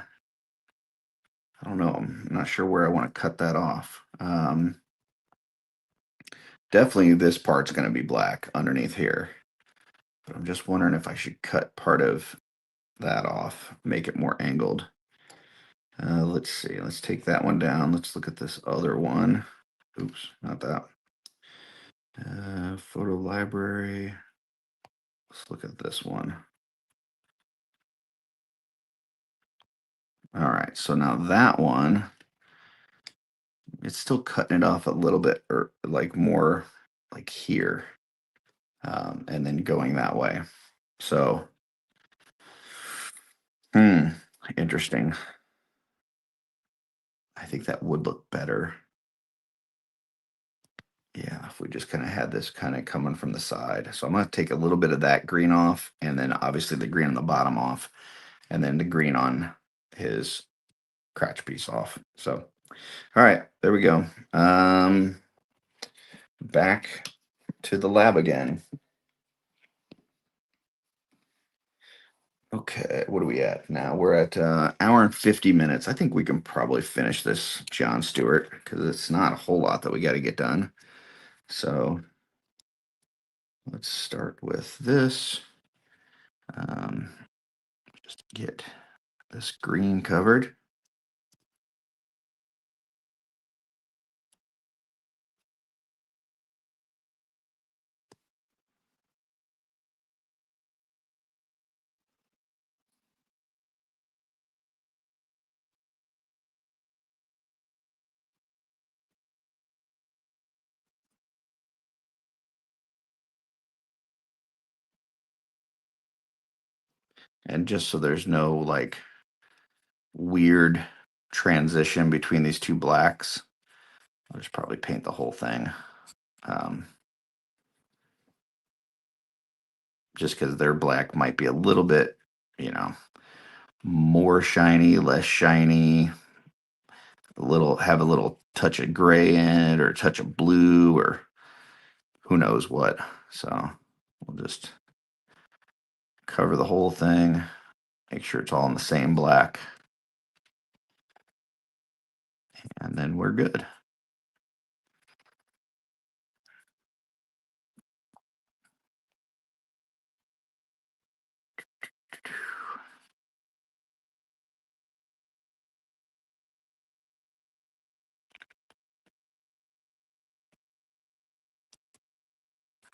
I don't know. I'm not sure where I want to cut that off. Definitely this part's going to be black underneath here. But I'm just wondering if I should cut part of that off, make it more angled. Let's see. Let's take that one down. Let's look at this other one. Oops, not that. Photo library. Let's look at this one. All right, so now that one, it's still cutting it off a little bit, or like more like here, and then going that way. So, interesting. I think that would look better. Yeah, if we just kind of had this kind of coming from the side. So I'm going to take a little bit of that green off, and then obviously the green on the bottom off, and then the green on his crotch piece off. So, all right, there we go. Back to the lab again. Okay, what are we at now? We're at hour and 50 minutes. I think we can probably finish this John Stewart because it's not a whole lot that we got to get done. So let's start with this. Just get this green covered. And just so there's no like weird transition between these two blacks, I'll just probably paint the whole thing. Um, just because their black might be a little bit, you know, more shiny, less shiny, have a little touch of gray in it or a touch of blue or who knows what. So we'll just cover the whole thing, make sure it's all in the same black, and then we're good.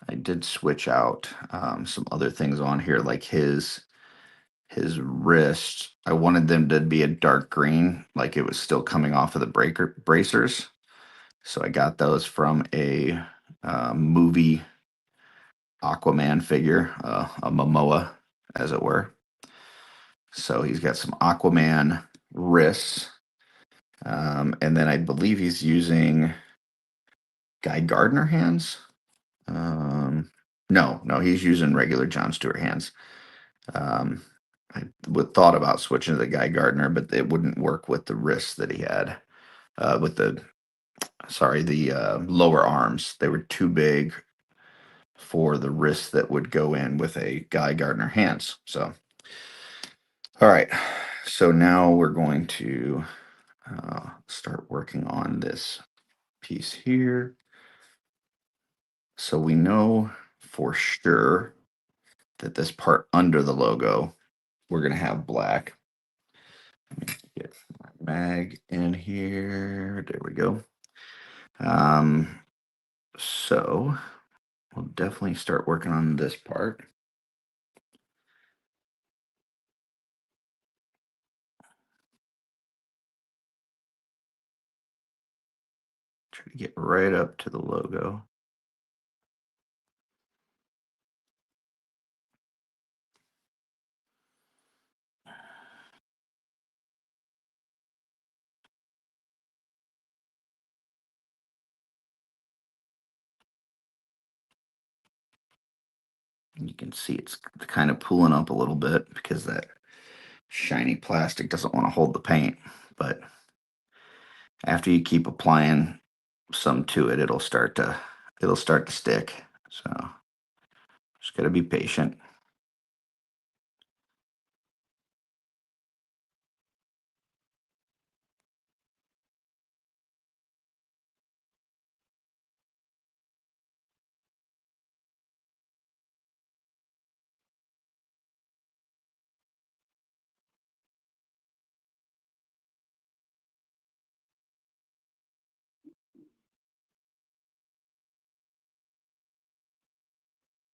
I did switch out some other things on here, like his wrist. I wanted them to be a dark green, like it was still coming off of the breaker bracers. So I got those from a movie Aquaman figure, a Momoa, as it were. So he's got some Aquaman wrists, and then I believe he's using Guy Gardner hands. No, he's using regular John Stewart hands. Um, I would thought about switching to the Guy Gardner, but it wouldn't work with the wrists that he had. With the lower arms, they were too big for the wrists that would go in with a Guy Gardner hands. So, all right. So now we're going to start working on this piece here. So we know for sure that this part under the logo, we're going to have black. Let me get my mag in here. There we go. So we'll definitely start working on this part. Try to get right up to the logo. You can see it's kind of pulling up a little bit because that shiny plastic doesn't want to hold the paint. But after you keep applying some to it, it'll start to stick. So just got to be patient.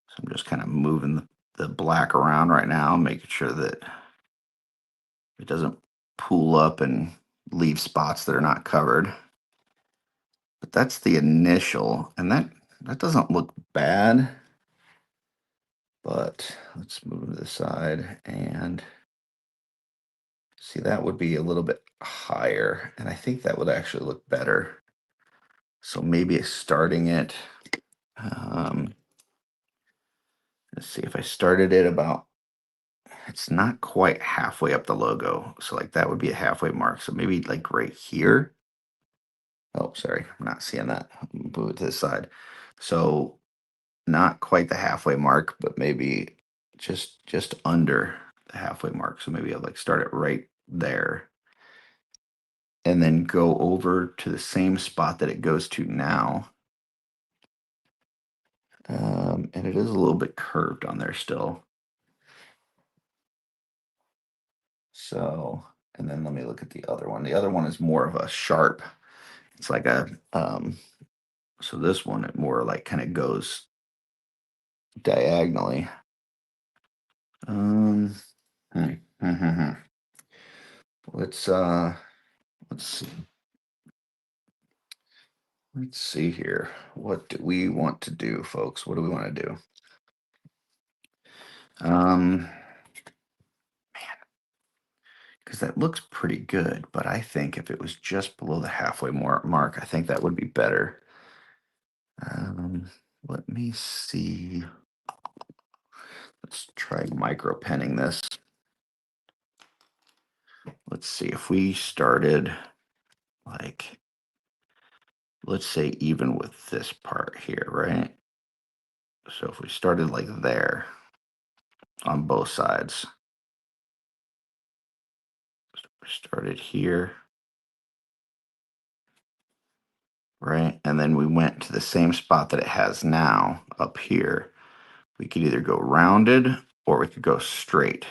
So I'm just kind of moving the black around right now, making sure that it doesn't pool up and leave spots that are not covered. But that's the initial, and that doesn't look bad. But let's move to the side and see, that would be a little bit higher, and I think that would actually look better. So maybe starting it, um, let's see, if I started it about, it's not quite halfway up the logo. So like that would be a halfway mark. So maybe like right here. Oh, sorry, I'm not seeing that. Move it to the side. So not quite the halfway mark, but maybe just under the halfway mark. So maybe I'll like start it right there and then go over to the same spot that it goes to now. And it is a little bit curved on there still. So, and then let me look at the other one. The other one is more of a sharp. It's like a so this one it more like kind of goes diagonally. Um, hmm, hmm, hmm, hmm. Let's see. Let's see here. What do we want to do, folks? What do we want to do? Um, because that looks pretty good, but I think if it was just below the halfway mark, I think that would be better. Let me see. Let's try micro penning this. Let's see if we started like, let's say even with this part here, right? So if we started like there on both sides, so we started here, right? And then we went to the same spot that it has now up here. We could either go rounded or we could go straight.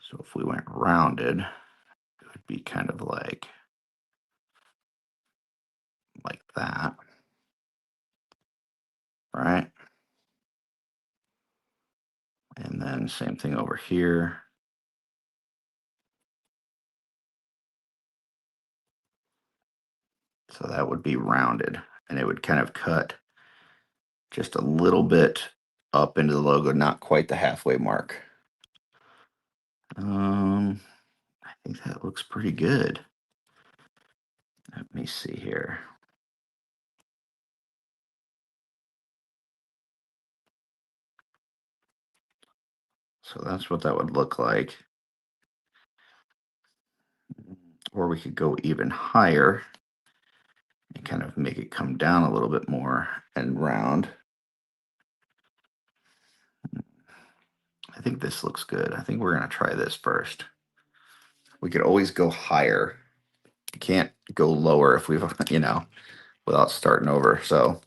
So if we went rounded, it would be kind of like that, right? And then same thing over here. So that would be rounded and it would kind of cut just a little bit up into the logo, not quite the halfway mark. I think that looks pretty good. Let me see here. So that's what that would look like. Or we could go even higher and kind of make it come down a little bit more and round. I think this looks good. I think we're going to try this first. We could always go higher. You can't go lower if we've, without starting over. So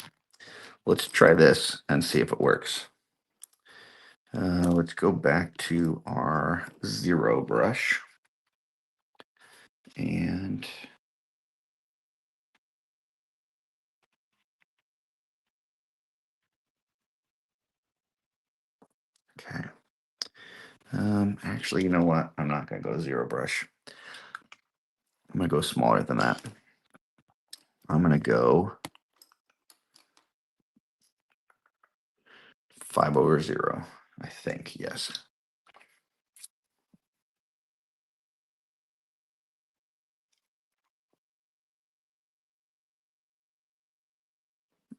let's try this and see if it works. Let's go back to our zero brush. And okay. Actually, you know what? I'm not going to go zero brush. I'm going to go smaller than that. I'm going to go 5/0, I think. Yes.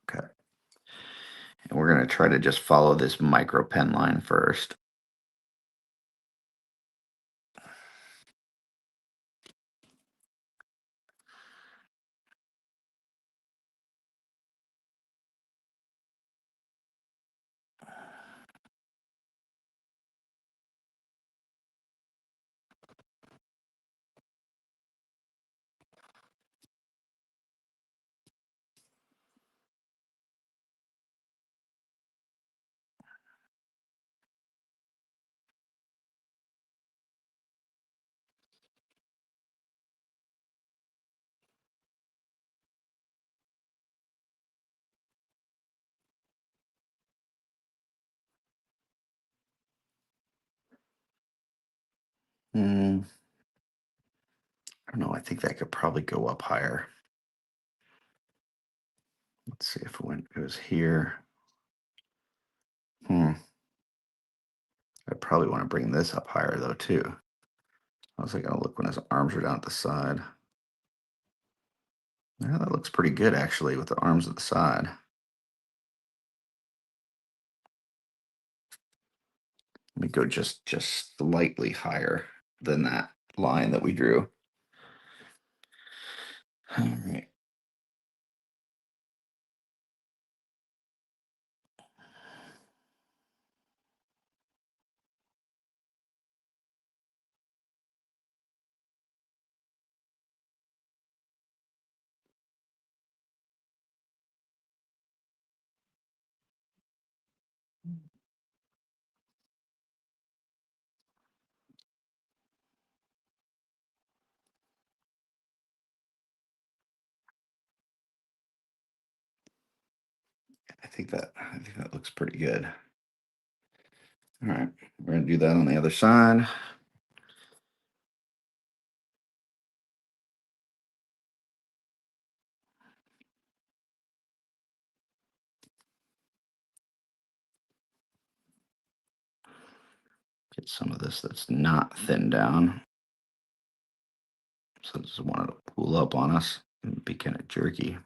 Okay. And we're going to try to just follow this micro pen line first. I don't know. I think that could probably go up higher. Let's see if it goes here. I probably want to bring this up higher though too. How's it gonna look when his arms are down at the side? Yeah, that looks pretty good actually with the arms at the side. Let me go just slightly higher than that line that we drew. All right. I think that looks pretty good. All right, we're gonna do that on the other side. Get some of this that's not thinned down. So just wanted to pull up on us and be kind of jerky.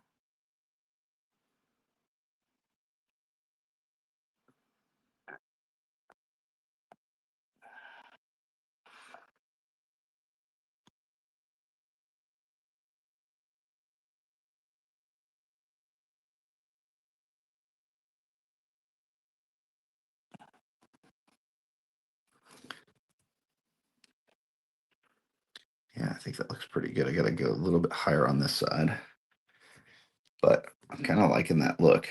Yeah, I think that looks pretty good. I gotta go a little bit higher on this side, but I'm kind of liking that look.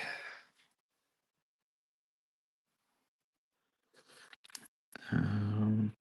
Um,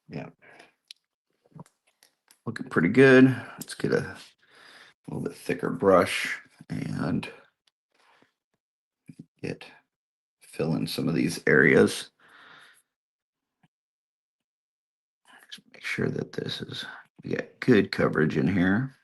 yeah, looking pretty good. Let's get a little bit thicker brush and get fill in some of these areas. Just make sure that this is we got good coverage in here.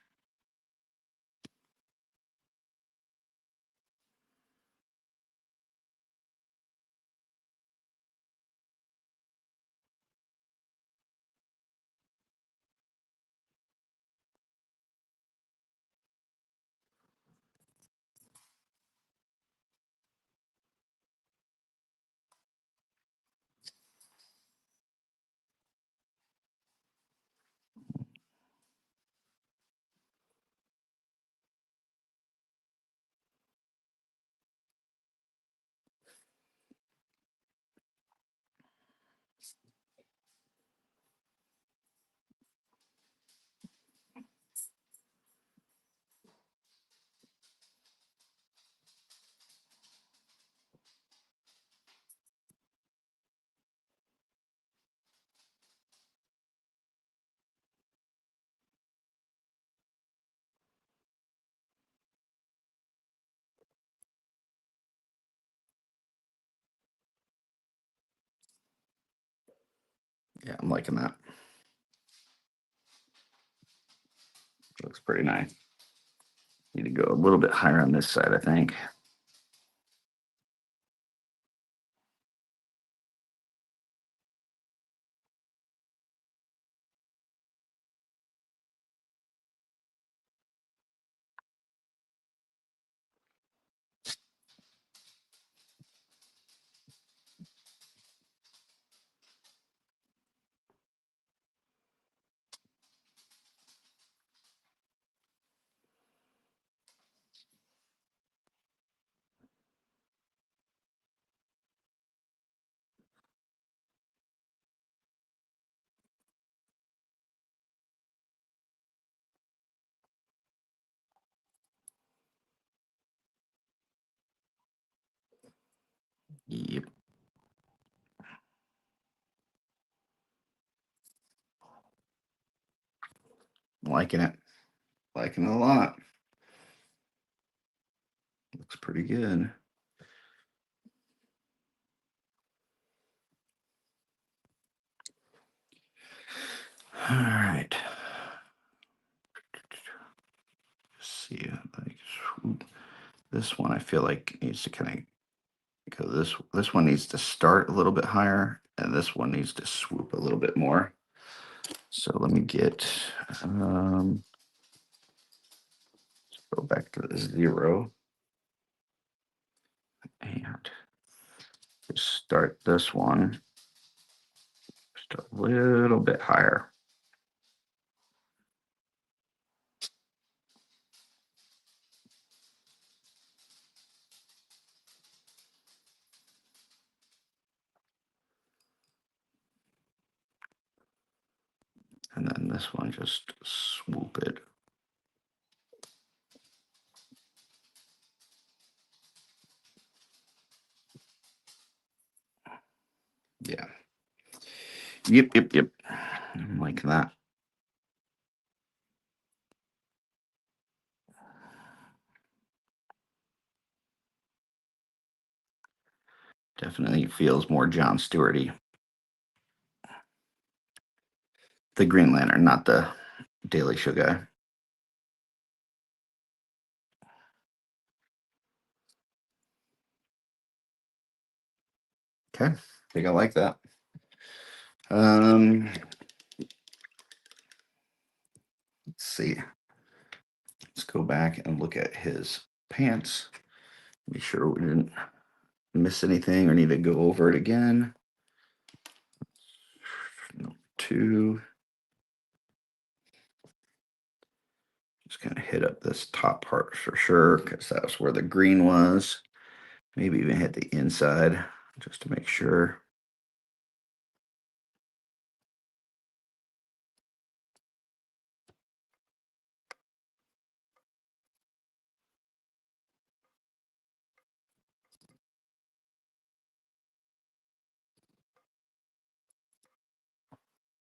Yeah, I'm liking that. Looks pretty nice. Need to go a little bit higher on this side, I think. Yep, liking it. Liking it a lot. Looks pretty good. All right. See, like swoop. This one I feel like needs to kind of go this one needs to start a little bit higher, and this one needs to swoop a little bit more. So let me get go back to the 0 and just start this one Just a little bit higher. And then this one, just swoop it. Yeah. Yep. Like that. Definitely feels more John Stewarty. The Green Lantern, not the Daily Show guy. Okay. I think I like that. Let's see. Let's go back and look at his pants. Be sure we didn't miss anything or need to go over it again. Number 2. Just kind of hit up this top part for sure, because that was where the green was. Maybe even hit the inside just to make sure.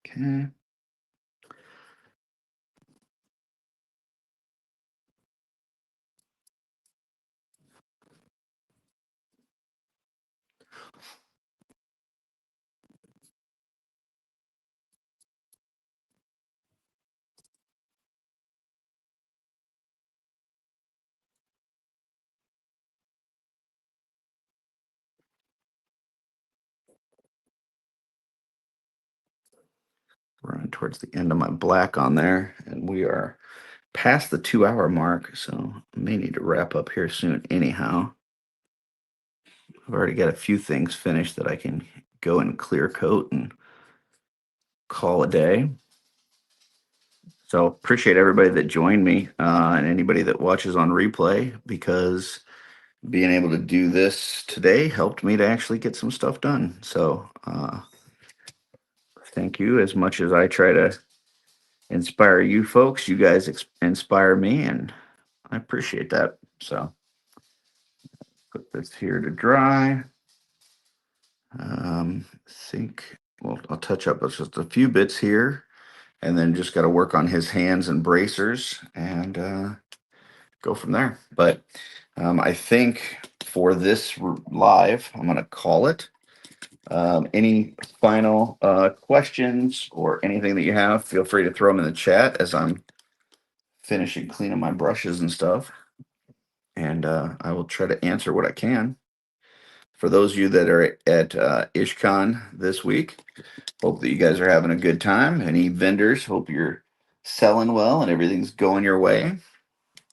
Okay. Running towards the end of my black on there, and we are past the 2-hour mark, so I may need to wrap up here soon anyhow. I've already got a few things finished that I can go and clear coat and call a day. So appreciate everybody that joined me, and anybody that watches on replay, because being able to do this today helped me to actually get some stuff done. So thank you. As much as I try to inspire you folks, you guys inspire me, and I appreciate that. So put this here to dry. Think, well, I'll touch up just a few bits here, and then just got to work on his hands and bracers and go from there. But I think for this live, I'm going to call it. Any final questions or anything that you have, feel free to throw them in the chat as I'm finishing cleaning my brushes and stuff. And I will try to answer what I can. For those of you that are at IshCon this week, hope that you guys are having a good time. Any vendors, hope you're selling well and everything's going your way.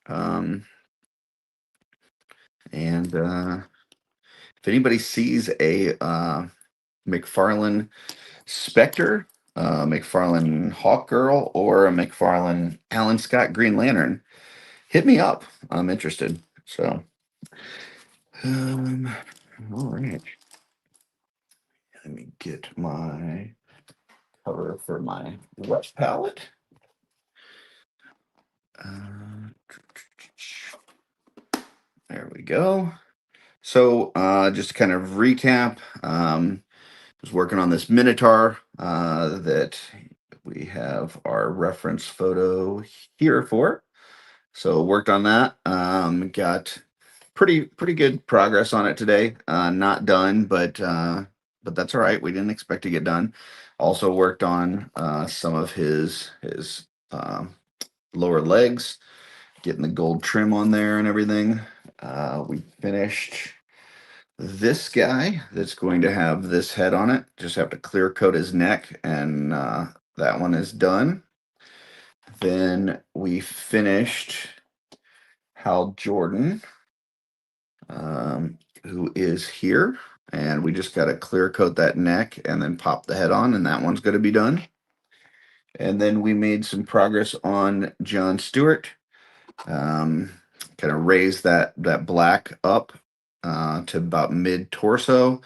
And if anybody sees a McFarlane Spectre, McFarlane Hawk Girl, or a McFarlane Alan Scott Green Lantern, hit me up. I'm interested. So, all right. Let me get my cover for my wet palette. There we go. So just to kind of recap, was working on this Minotaur that we have our reference photo here for. So worked on that. Got pretty good progress on it today. Not done, but that's all right. We didn't expect to get done. Also worked on some of his lower legs, getting the gold trim on there and everything. We finished this guy that's going to have this head on it. Just have to clear coat his neck, and that one is done. Then we finished Hal Jordan, who is here, and we just got to clear coat that neck and then pop the head on, and that one's going to be done. And then we made some progress on John Stewart. Kind of raised that black up to about mid torso.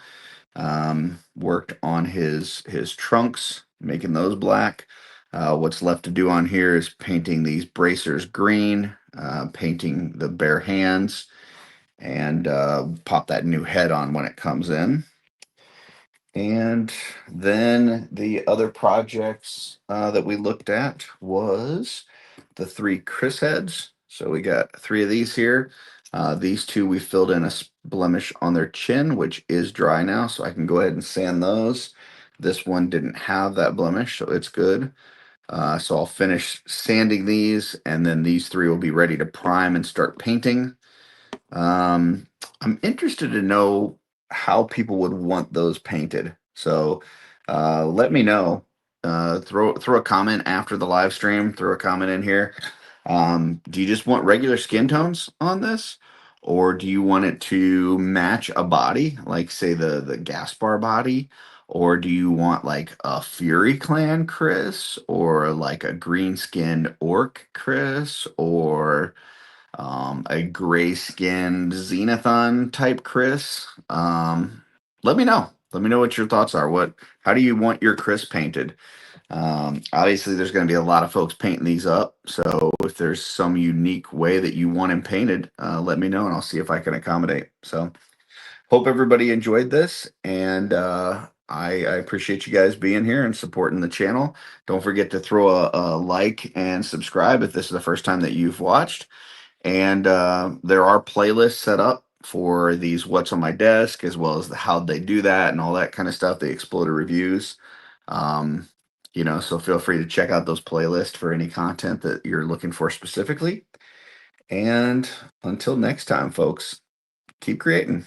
Worked on his trunks, making those black. What's left to do on here is painting these bracers green, painting the bare hands, and pop that new head on when it comes in. And then the other projects that we looked at was the 3 Chris heads. So we got 3 of these here. These 2 we filled in a blemish on their chin, which is dry now, so I can go ahead and sand those. This one didn't have that blemish, so it's good. So I'll finish sanding these, and then these 3 will be ready to prime and start painting. I'm interested to know how people would want those painted. So let me know. Throw a comment after the live stream. Throw a comment in here. Do you just want regular skin tones on this, or do you want it to match a body, like say the Gaspar body, or do you want like a Fury Clan Chris, or like a green skinned Orc Chris, or a gray skinned Xenothon type Chris? Let me know. Let me know what your thoughts are. How do you want your Chris painted? Obviously, there's going to be a lot of folks painting these up. So if there's some unique way that you want him painted, let me know and I'll see if I can accommodate. So hope everybody enjoyed this. And I appreciate you guys being here and supporting the channel. Don't forget to throw a like and subscribe if this is the first time that you've watched. And there are playlists set up for these what's on my desk, as well as the how they do that and all that kind of stuff, the exploded reviews. um, so feel free to check out those playlists for any content that you're looking for specifically. And until next time, folks, keep creating.